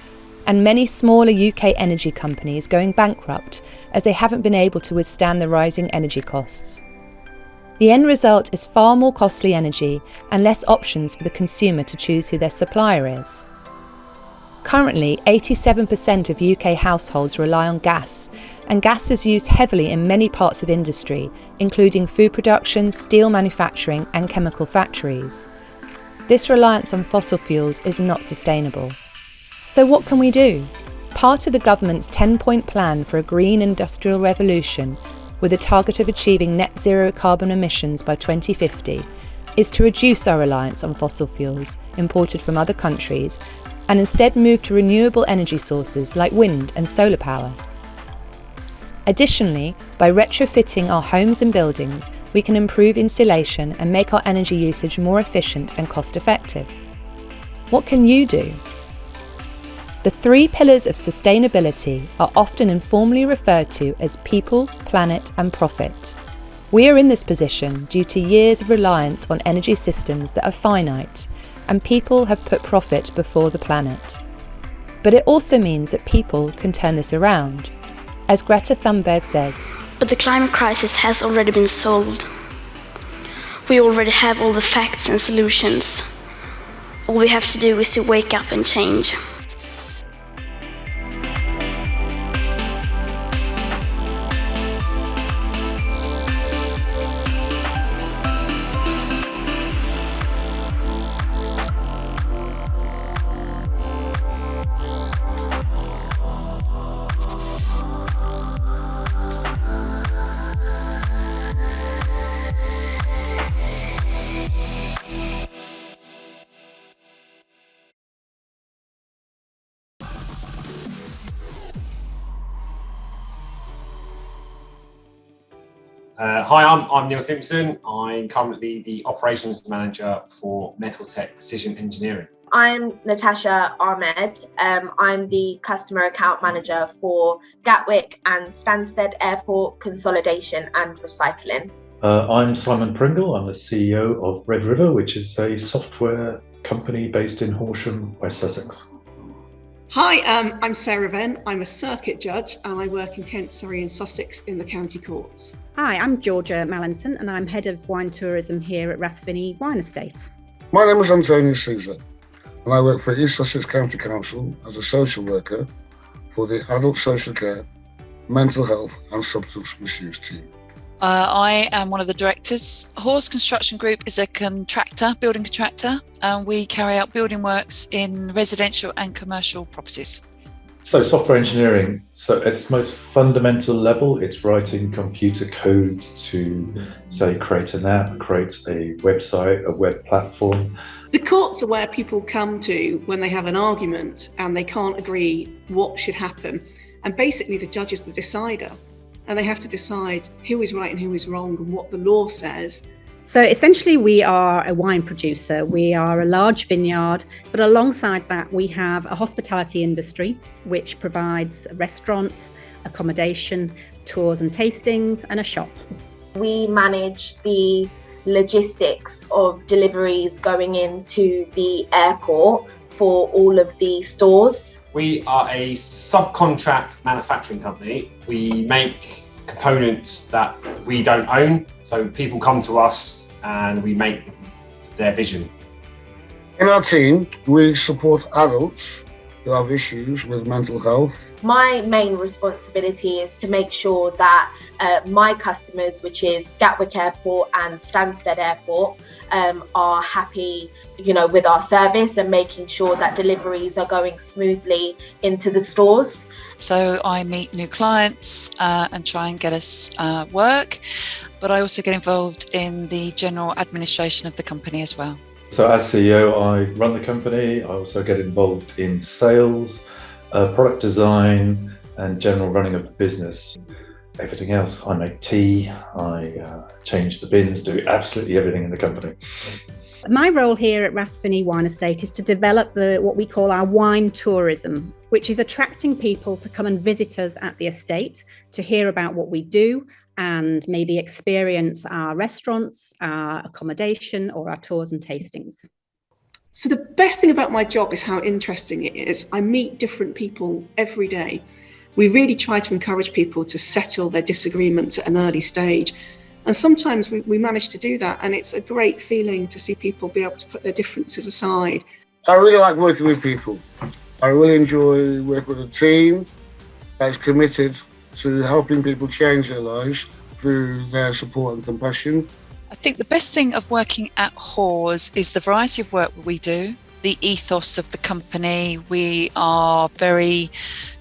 and many smaller UK energy companies going bankrupt as they haven't been able to withstand the rising energy costs. The end result is far more costly energy and less options for the consumer to choose who their supplier is. Currently, 87% of UK households rely on gas, and gas is used heavily in many parts of industry, including food production, steel manufacturing, and chemical factories. This reliance on fossil fuels is not sustainable. So what can we do? Part of the government's 10-point plan for a green industrial revolution, with a target of achieving net zero carbon emissions by 2050, is to reduce our reliance on fossil fuels imported from other countries and instead move to renewable energy sources like wind and solar power. Additionally, by retrofitting our homes and buildings, we can improve insulation and make our energy usage more efficient and cost-effective. What can you do? The 3 pillars of sustainability are often informally referred to as people, planet and profit. We are in this position due to years of reliance on energy systems that are finite, and people have put profit before the planet. But it also means that people can turn this around. As Greta Thunberg says, "But the climate crisis has already been solved. We already have all the facts and solutions. All we have to do is to wake up and change." Hi, I'm Neil Simpson. I'm currently the Operations Manager for Metal Tech Precision Engineering. I'm Natasha Ahmed. I'm the Customer Account Manager for Gatwick and Stansted Airport Consolidation and Recycling. I'm Simon Pringle. I'm the CEO of Red River, which is a software company based in Horsham, West Sussex. Hi, I'm Sarah Venn. I'm a circuit judge and I work in Kent, Surrey and Sussex in the county courts. Hi, I'm Georgia Mallinson and I'm Head of Wine Tourism here at Rathfinny Wine Estate. My name is Antonio Souza and I work for East Sussex County Council as a social worker for the Adult Social Care, Mental Health and Substance Misuse team. I am one of the directors. Hawes Construction Group is a building contractor, and we carry out building works in residential and commercial properties. So software engineering, so at its most fundamental level, it's writing computer codes to, say, create an app, create a website, a web platform. The courts are where people come to when they have an argument and they can't agree what should happen. And basically the judge is the decider. And they have to decide who is right and who is wrong and what the law says. So essentially we are a wine producer. We are a large vineyard, but alongside that we have a hospitality industry which provides a restaurant, accommodation, tours and tastings and a shop. We manage the logistics of deliveries going into the airport for all of the stores. We are a subcontract manufacturing company. We make components that we don't own, so people come to us and we make their vision. In our team, we support adults who have issues with mental health. My main responsibility is to make sure that my customers, which is Gatwick Airport and Stansted Airport, are happy, with our service and making sure that deliveries are going smoothly into the stores. So I meet new clients and try and get us work, but I also get involved in the general administration of the company as well. So as CEO, I run the company. I also get involved in sales, product design, and general running of the business. Everything else, I make tea, I change the bins, do absolutely everything in the company. My role here at Rathfinny Wine Estate is to develop what we call our wine tourism, which is attracting people to come and visit us at the estate to hear about what we do and maybe experience our restaurants, our accommodation or our tours and tastings. So the best thing about my job is how interesting it is. I meet different people every day. We really try to encourage people to settle their disagreements at an early stage. And sometimes we manage to do that, and it's a great feeling to see people be able to put their differences aside. I really like working with people. I really enjoy working with a team that's committed to helping people change their lives through their support and compassion. I think the best thing of working at Hawes is the variety of work we do, the ethos of the company. We are very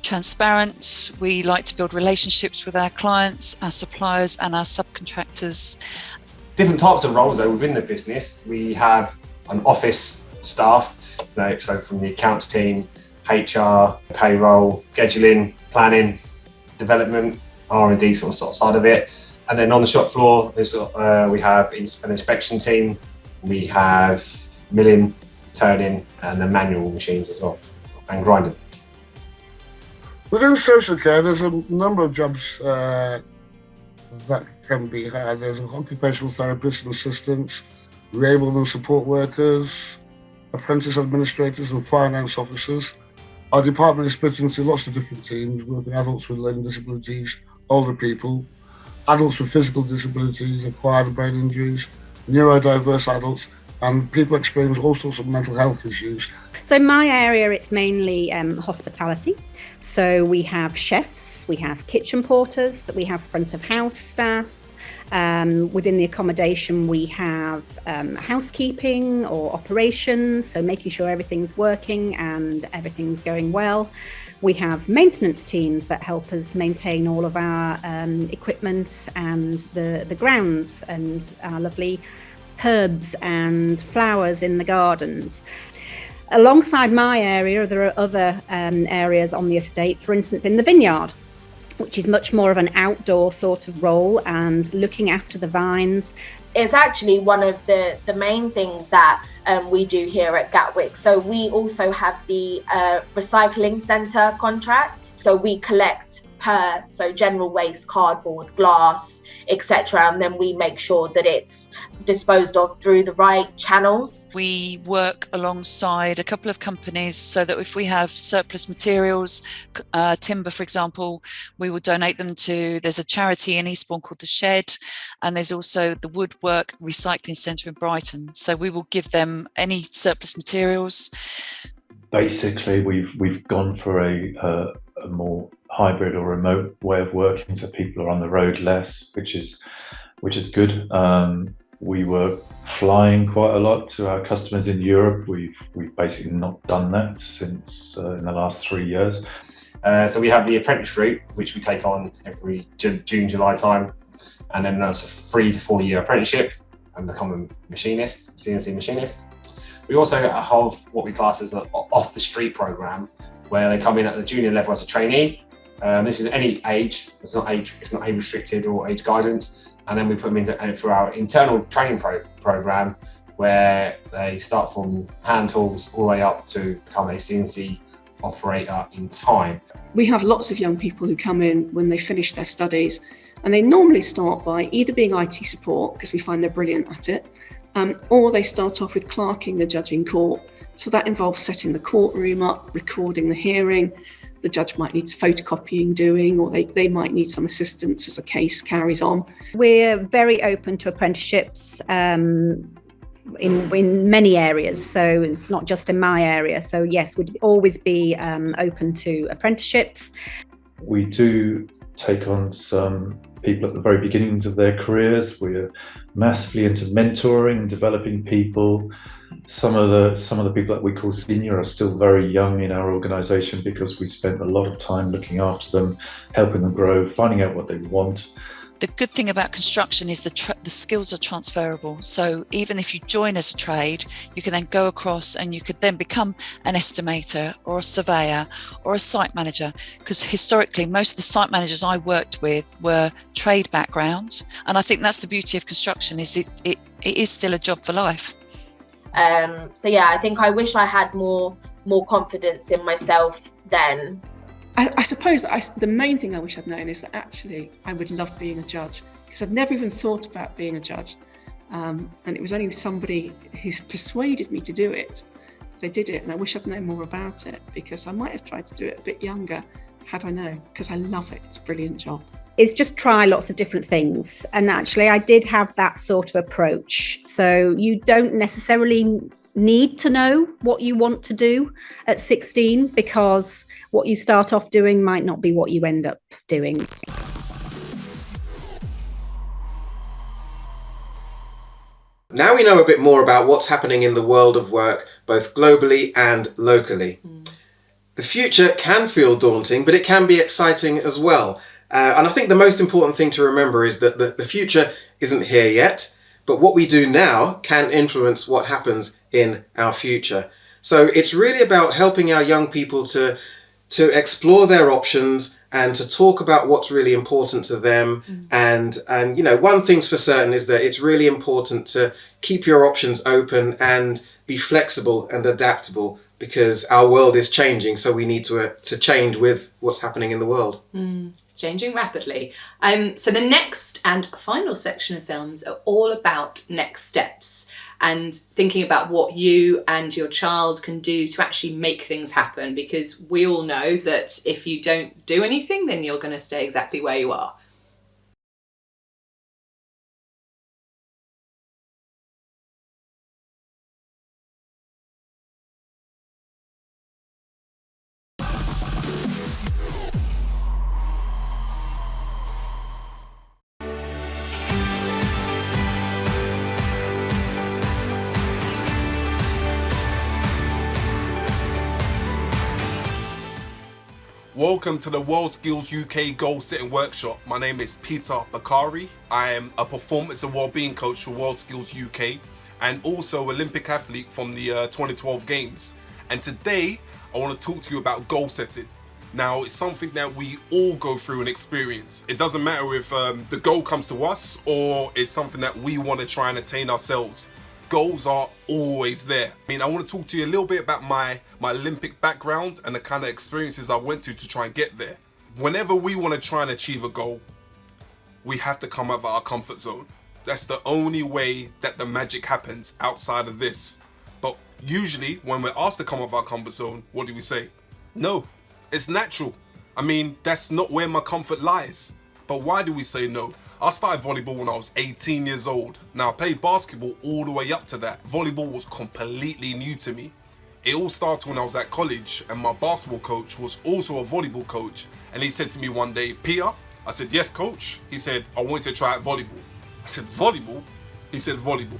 transparent. We like to build relationships with our clients, our suppliers and our subcontractors. Different types of roles though within the business. We have an office staff, so from the accounts team, HR, payroll, scheduling, planning, development, R&D sort of side of it. And then on the shop floor, we have an inspection team, we have milling, turning, and the manual machines as well, and grinding. Within social care, there's a number of jobs that can be had. There's occupational therapists and assistants, reablement support workers, apprentice administrators and finance officers. Our department is split into lots of different teams, working adults with learning disabilities, older people, adults with physical disabilities, acquired brain injuries, neurodiverse adults, and people experience all sorts of mental health issues. So in my area, it's mainly hospitality. So we have chefs, we have kitchen porters, we have front of house staff. Within the accommodation, we have housekeeping or operations, so making sure everything's working and everything's going well. We have maintenance teams that help us maintain all of our equipment and the grounds and our lovely herbs and flowers in the gardens. Alongside my area, there are other areas on the estate, for instance, in the vineyard, which is much more of an outdoor sort of role and looking after the vines. It's actually one of the main things that we do here at Gatwick. So we also have the recycling centre contract. So we collect so general waste, cardboard, glass, etc. And then we make sure that it's disposed of through the right channels. We work alongside a couple of companies so that if we have surplus materials, timber, for example, we will donate them to, there's a charity in Eastbourne called The Shed, and there's also the Woodwork Recycling Centre in Brighton. So we will give them any surplus materials. Basically, we've gone for a more hybrid or remote way of working, so people are on the road less, which is good. We were flying quite a lot to our customers in Europe. We've basically not done that since in the last 3 years. So we have the apprentice route, which we take on every June, July time, and then that's a 3 to 4 year apprenticeship and become a machinist, CNC machinist. We also have what we class as an off the street program, where they come in at the junior level as a trainee. This is any age. It's not age restricted or age guidance. And then we put them in for our internal training program, where they start from hand tools all the way up to become a CNC operator in time. We have lots of young people who come in when they finish their studies, and they normally start by either being IT support, because we find they're brilliant at it, or they start off with clerking the judge in court. So that involves setting the courtroom up, recording the hearing. The judge might need photocopying doing, or they might need some assistance as a case carries on. We're very open to apprenticeships in many areas, so it's not just in my area. So yes, we'd always be open to apprenticeships. We do take on some people at the very beginnings of their careers. We're massively into mentoring and developing people. Some of the people that we call senior are still very young in our organisation, because we spent a lot of time looking after them, helping them grow, finding out what they want. The good thing about construction is the skills are transferable. So even if you join as a trade, you can then go across and you could then become an estimator or a surveyor or a site manager. Because historically, most of the site managers I worked with were trade backgrounds. And I think that's the beauty of construction, is it is still a job for life. So yeah, I think I wish I had more confidence in myself then. I suppose that the main thing I wish I'd known is that actually I would love being a judge, because I'd never even thought about being a judge. And it was only somebody who's persuaded me to do it that I did it, and I wish I'd known more about it, because I might have tried to do it a bit younger had I known, because I love it. It's a brilliant job. Is just try lots of different things. And actually I did have that sort of approach. So you don't necessarily need to know what you want to do at 16, because what you start off doing might not be what you end up doing. Now we know a bit more about what's happening in the world of work, both globally and locally. The future can feel daunting, but it can be exciting as well. And I think the most important thing to remember is that the future isn't here yet, but what we do now can influence what happens in our future. So it's really about helping our young people to explore their options and to talk about what's really important to them. And you know, one thing's for certain is that it's really important to keep your options open and be flexible and adaptable, because our world is changing, so we need to change with what's happening in the world. It's changing rapidly. So the next and final section of films are all about next steps and thinking about what you and your child can do to actually make things happen, because we all know that if you don't do anything, then you're going to stay exactly where you are. Welcome to the World Skills UK Goal Setting Workshop. My name is Peter Bakari. I am a performance and wellbeing coach for World Skills UK and also Olympic athlete from the 2012 Games. And today I want to talk to you about goal setting. Now, it's something that we all go through and experience. It doesn't matter if the goal comes to us or it's something that we want to try and attain ourselves. Goals are always there. I mean, I want to talk to you a little bit about my Olympic background and the kind of experiences I went to try and get there. Whenever we want to try and achieve a goal, we have to come out of our comfort zone. That's the only way that the magic happens outside of this. But usually when we're asked to come out of our comfort zone, what do we say? No, it's natural. I mean, that's not where my comfort lies. But why do we say no? I started volleyball when I was 18 years old. Now, I played basketball all the way up to that. Volleyball was completely new to me. It all started when I was at college, and my basketball coach was also a volleyball coach. And he said to me one day, "Peter?" I said, "Yes, coach." He said, "I want you to try out volleyball." I said, "Volleyball?" He said, "Volleyball."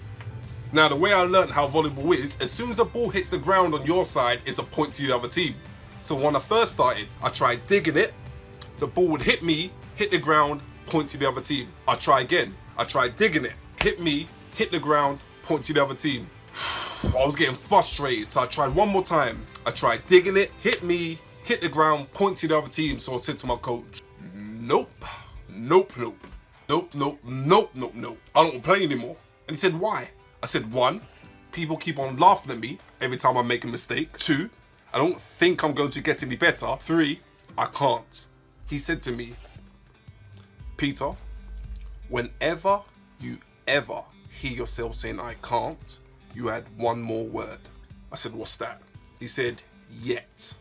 Now, the way I learned how volleyball is, as soon as the ball hits the ground on your side, it's a point to the other team. So when I first started, I tried digging it. The ball would hit me, hit the ground, point to the other team. I try again. I tried digging it. Hit me, hit the ground, point to the other team. I was getting frustrated, so I tried one more time. I tried digging it, hit me, hit the ground, point to the other team. So I said to my coach, nope, nope, nope, nope, nope, nope, nope, nope. I don't want to play anymore. And he said, why? I said, 1, people keep on laughing at me every time I make a mistake. 2, I don't think I'm going to get any better. 3, I can't. He said to me, "Peter, whenever you ever hear yourself saying I can't, you add one more word." I said, "What's that?" He said, "Yet."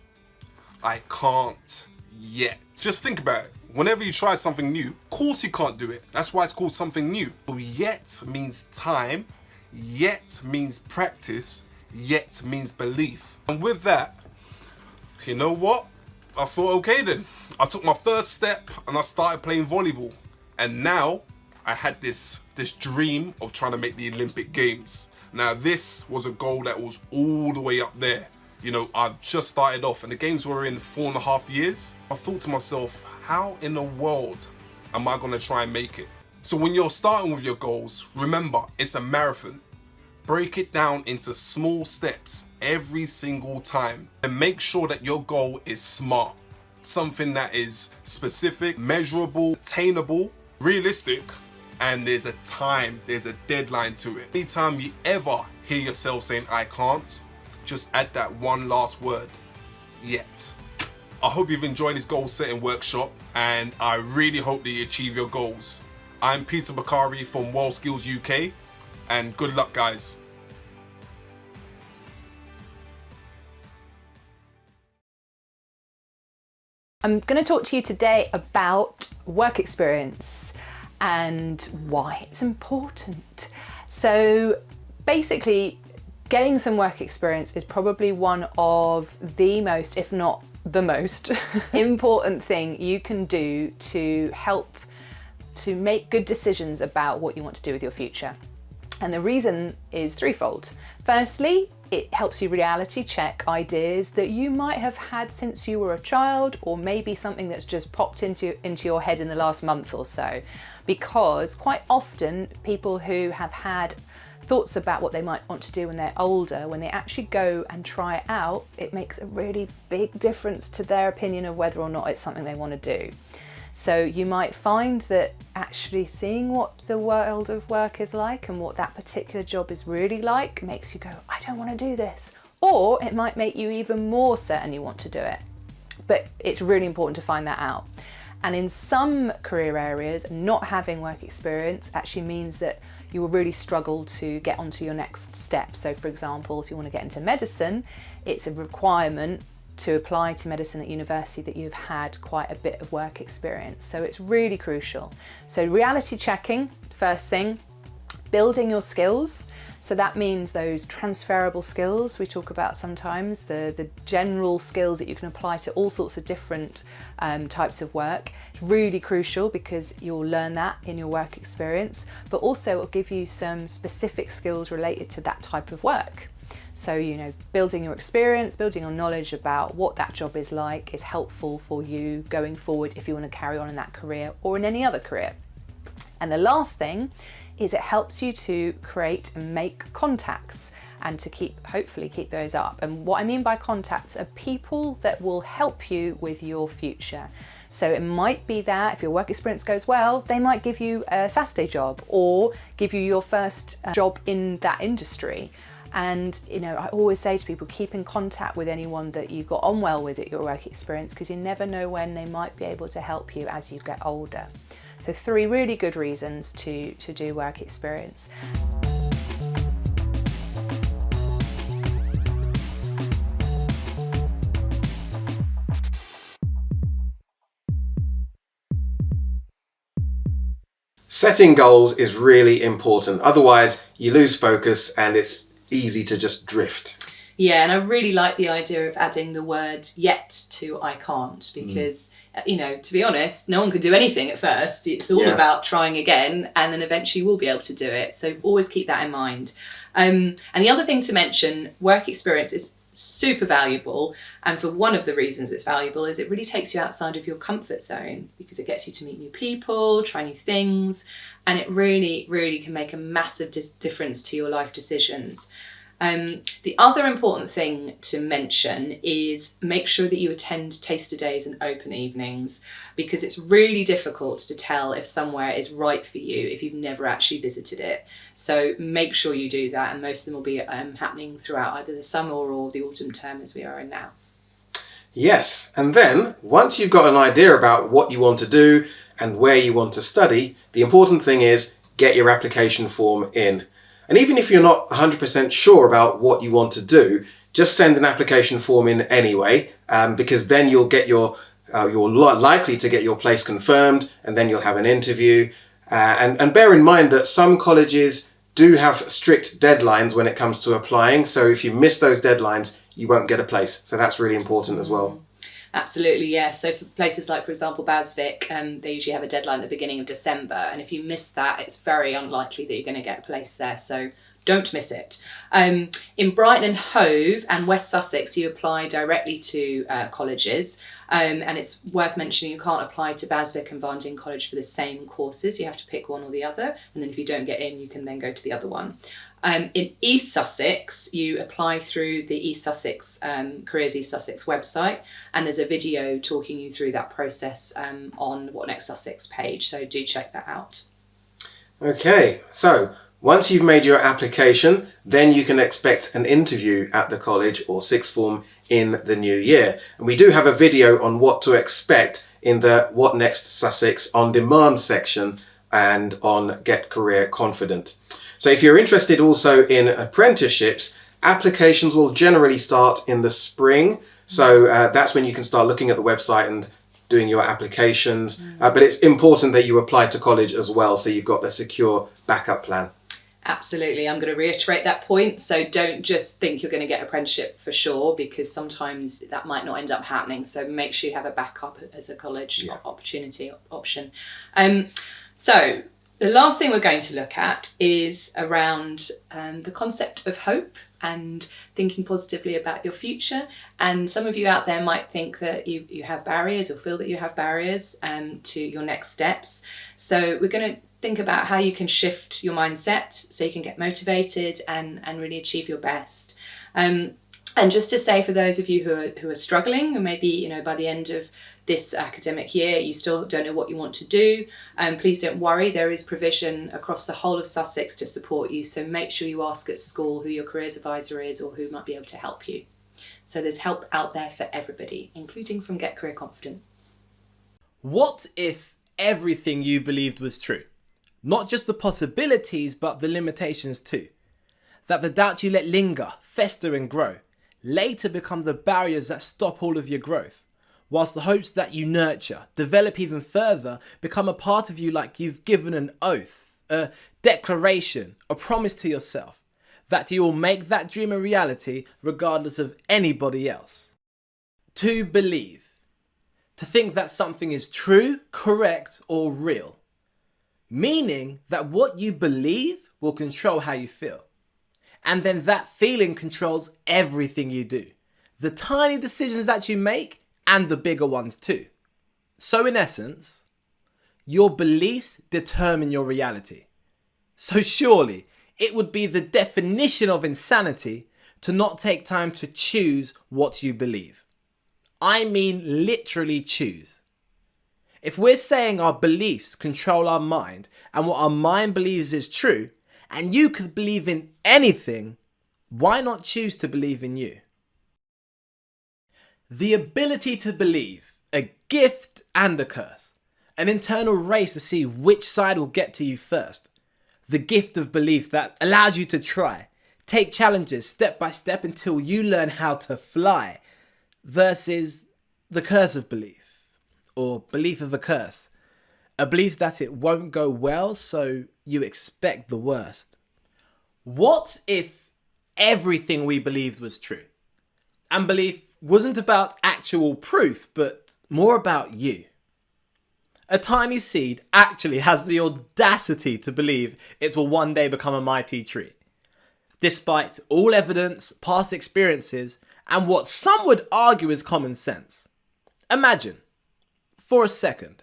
I can't yet. Just think about it. Whenever you try something new, of course you can't do it. That's why it's called something new. So yet means time, yet means practice, yet means belief. And with that, you know what? I thought, okay then. I took my first step and I started playing volleyball. And now I had this dream of trying to make the Olympic Games. Now this was a goal that was all the way up there. You know, I've just started off and the games were in 4.5 years. I thought to myself, how in the world am I gonna try and make it? So when you're starting with your goals, remember, it's a marathon. Break it down into small steps every single time and make sure that your goal is SMART. Something that is specific, measurable, attainable, realistic, and there's a time, there's a deadline to it. Anytime you ever hear yourself saying I can't, just add that one last word, yet. I hope you've enjoyed this goal setting workshop and I really hope that you achieve your goals. I'm Peter Bakari from World Skills UK and good luck, guys. I'm going to talk to you today about work experience and why it's important. So basically, getting some work experience is probably one of the most, if not the most, important thing you can do to help to make good decisions about what you want to do with your future. And the reason is threefold. Firstly, it helps you reality check ideas that you might have had since you were a child, or maybe something that's just popped into your head in the last month or so. because quite often people who have had thoughts about what they might want to do when they're older, when they actually go and try it out, it makes a really big difference to their opinion of whether or not it's something they want to do. So you might find that actually seeing what the world of work is like and what that particular job is really like makes you go, I don't want to do this. Or it might make you even more certain you want to do it. But it's really important to find that out. And in some career areas, not having work experience actually means that you will really struggle to get onto your next step. So for example, if you want to get into medicine, it's a requirement to apply to medicine at university that you've had quite a bit of work experience. So it's really crucial. So reality checking, first thing, building your skills. So that means those transferable skills we talk about sometimes, the general skills that you can apply to all sorts of different types of work. It's really crucial because you'll learn that in your work experience, but also it will give you some specific skills related to that type of work. So, you know, building your experience, building your knowledge about what that job is like is helpful for you going forward if you want to carry on in that career or in any other career. And the last thing is it helps you to create and make contacts and to hopefully keep those up. And what I mean by contacts are people that will help you with your future. So it might be that if your work experience goes well, they might give you a Saturday job or give you your first job in that industry. And you know, I always say to people, keep in contact with anyone that you got on well with at your work experience, because you never know when they might be able to help you as you get older. So 3 really good reasons to do work experience. Setting goals is really important. Otherwise, you lose focus and it's easy to just drift. Yeah, and I really like the idea of adding the word yet to I can't, because you know, to be honest, no one can do anything at first. It's all about trying again, and then eventually we'll be able to do it. So always keep that in mind. And the other thing to mention, work experience is super valuable. And for one of the reasons it's valuable is it really takes you outside of your comfort zone, because it gets you to meet new people, try new things, and it really, really can make a massive difference to your life decisions. The other important thing to mention is make sure that you attend taster days and open evenings, because it's really difficult to tell if somewhere is right for you if you've never actually visited it. So make sure you do that, and most of them will be happening throughout either the summer or the autumn term as we are in now. Yes, and then once you've got an idea about what you want to do and where you want to study, the important thing is get your application form in. And even if you're not 100% sure about what you want to do, just send an application form in anyway, because then you'll get you're likely to get your place confirmed, and then you'll have an interview. And bear in mind that some colleges do have strict deadlines when it comes to applying. So if you miss those deadlines, you won't get a place. So that's really important as well. Absolutely, yes. So for places like, for example, Basvik, they usually have a deadline at the beginning of December. And if you miss that, it's very unlikely that you're going to get a place there. So don't miss it. In Brighton and Hove and West Sussex, you apply directly to colleges. And it's worth mentioning you can't apply to Basvik and Barndine College for the same courses. You have to pick one or the other. And then if you don't get in, you can then go to the other one. In East Sussex, you apply through the East Sussex, Careers East Sussex website, and there's a video talking you through that process on What Next Sussex page, so do check that out. Okay, so once you've made your application, then you can expect an interview at the college or sixth form in the new year. And we do have a video on what to expect in the What Next Sussex On Demand section and on Get Career Confident. So if you're interested also in apprenticeships, applications will generally start in the spring. So that's when you can start looking at the website and doing your applications. But it's important that you apply to college as well, so you've got a secure backup plan. Absolutely. I'm going to reiterate that point. So don't just think you're going to get an apprenticeship for sure, because sometimes that might not end up happening. So make sure you have a backup as a college option. So the last thing we're going to look at is around the concept of hope and thinking positively about your future. And some of you out there might think that you have barriers or feel that you have barriers to your next steps. So we're going to think about how you can shift your mindset so you can get motivated and really achieve your best. And just to say, for those of you who are struggling, or maybe by the end of this academic year you still don't know what you want to do, please don't worry. There is provision across the whole of Sussex to support you. So make sure you ask at school who your careers advisor is or who might be able to help you. So there's help out there for everybody, including from Get Career Confident. What if everything you believed was true? Not just the possibilities, but the limitations too. That the doubts you let linger, fester and grow, later become the barriers that stop all of your growth. Whilst the hopes that you nurture, develop even further, become a part of you like you've given an oath, a declaration, a promise to yourself, that you will make that dream a reality regardless of anybody else. To believe. To think that something is true, correct, or real. Meaning that what you believe will control how you feel. And then that feeling controls everything you do. The tiny decisions that you make and the bigger ones too. So in essence, your beliefs determine your reality. So surely it would be the definition of insanity to not take time to choose what you believe. I mean literally choose. If we're saying our beliefs control our mind and what our mind believes is true, and you could believe in anything, why not choose to believe in you? The ability to believe, a gift and a curse. An internal race to see which side will get to you first. The gift of belief that allows you to try, take challenges step by step until you learn how to fly, versus the curse of belief, or belief of a curse. A belief that it won't go well, so you expect the worst. What if everything we believed was true? And belief wasn't about actual proof, but more about you. A tiny seed actually has the audacity to believe it will one day become a mighty tree. Despite all evidence, past experiences, and what some would argue is common sense. Imagine, for a second,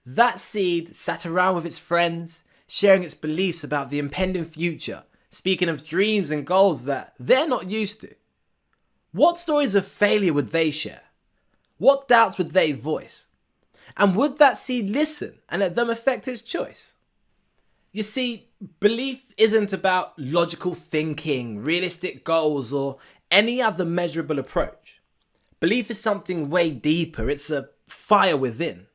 that seed sat around with its friends, sharing its beliefs about the impending future, speaking of dreams and goals that they're not used to. What stories of failure would they share? What doubts would they voice? And would that seed listen and let them affect its choice? You see, belief isn't about logical thinking, realistic goals, or any other measurable approach. Belief is something way deeper. It's a fire within.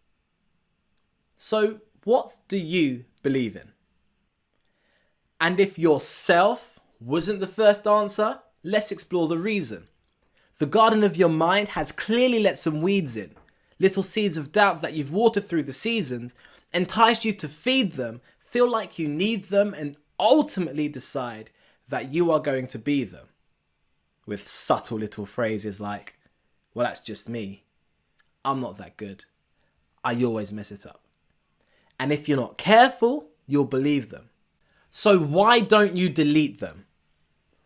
So, what do you believe in? And if yourself wasn't the first answer, let's explore the reason. The garden of your mind has clearly let some weeds in, little seeds of doubt that you've watered through the seasons, enticed you to feed them, feel like you need them, and ultimately decide that you are going to be them. With subtle little phrases like, well, that's just me. I'm not that good. I always mess it up. And if you're not careful, you'll believe them. So why don't you delete them?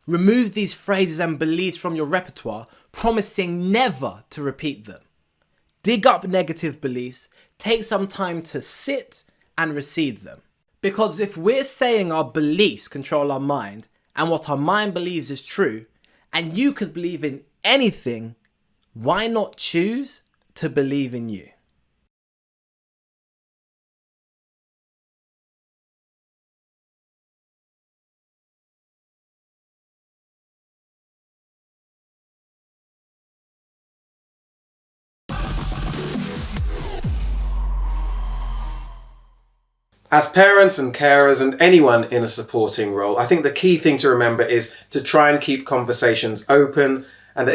Remove these phrases and beliefs from your repertoire, promising never to repeat them. Dig up negative beliefs, take some time to sit and recede them. Because if we're saying our beliefs control our mind, and what our mind believes is true, and you could believe in anything, why not choose to believe in you? As parents and carers and anyone in a supporting role, I think the key thing to remember is to try and keep conversations open and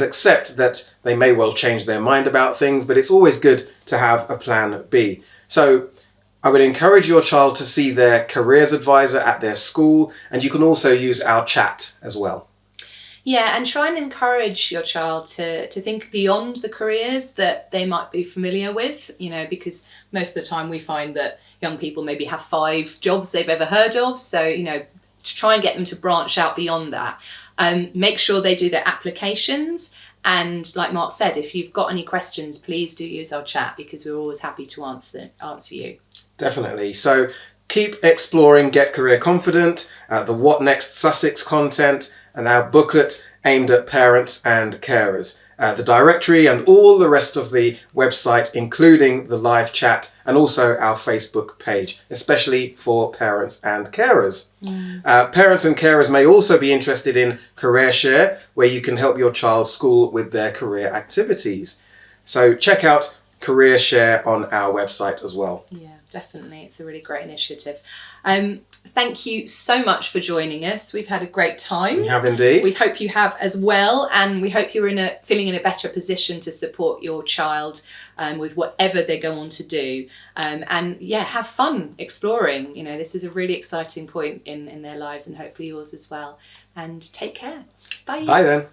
accept that they may well change their mind about things, but it's always good to have a plan B. So I would encourage your child to see their careers advisor at their school, and you can also use our chat as well. Yeah, and try and encourage your child to think beyond the careers that they might be familiar with, because most of the time we find that young people maybe have 5 jobs they've ever heard of. So, to try and get them to branch out beyond that. Make sure they do their applications. And like Mark said, if you've got any questions, please do use our chat, because we're always happy to answer you. Definitely. So keep exploring Get Career Confident, the What Next Sussex content, and our booklet aimed at parents and carers. The directory and all the rest of the website, including the live chat and also our Facebook page, especially for parents and carers. Parents and carers may also be interested in Career Share, where you can help your child's school with their career activities. So check out Career Share on our website as well. Yeah, definitely. It's a really great initiative. Thank you so much for joining us. We've had a great time. We have indeed. We hope you have as well, and we hope you're feeling in a better position to support your child with whatever they go on to do. And yeah, have fun exploring. You know, this is a really exciting point in their lives, and hopefully yours as well. And take care. Bye. Bye then.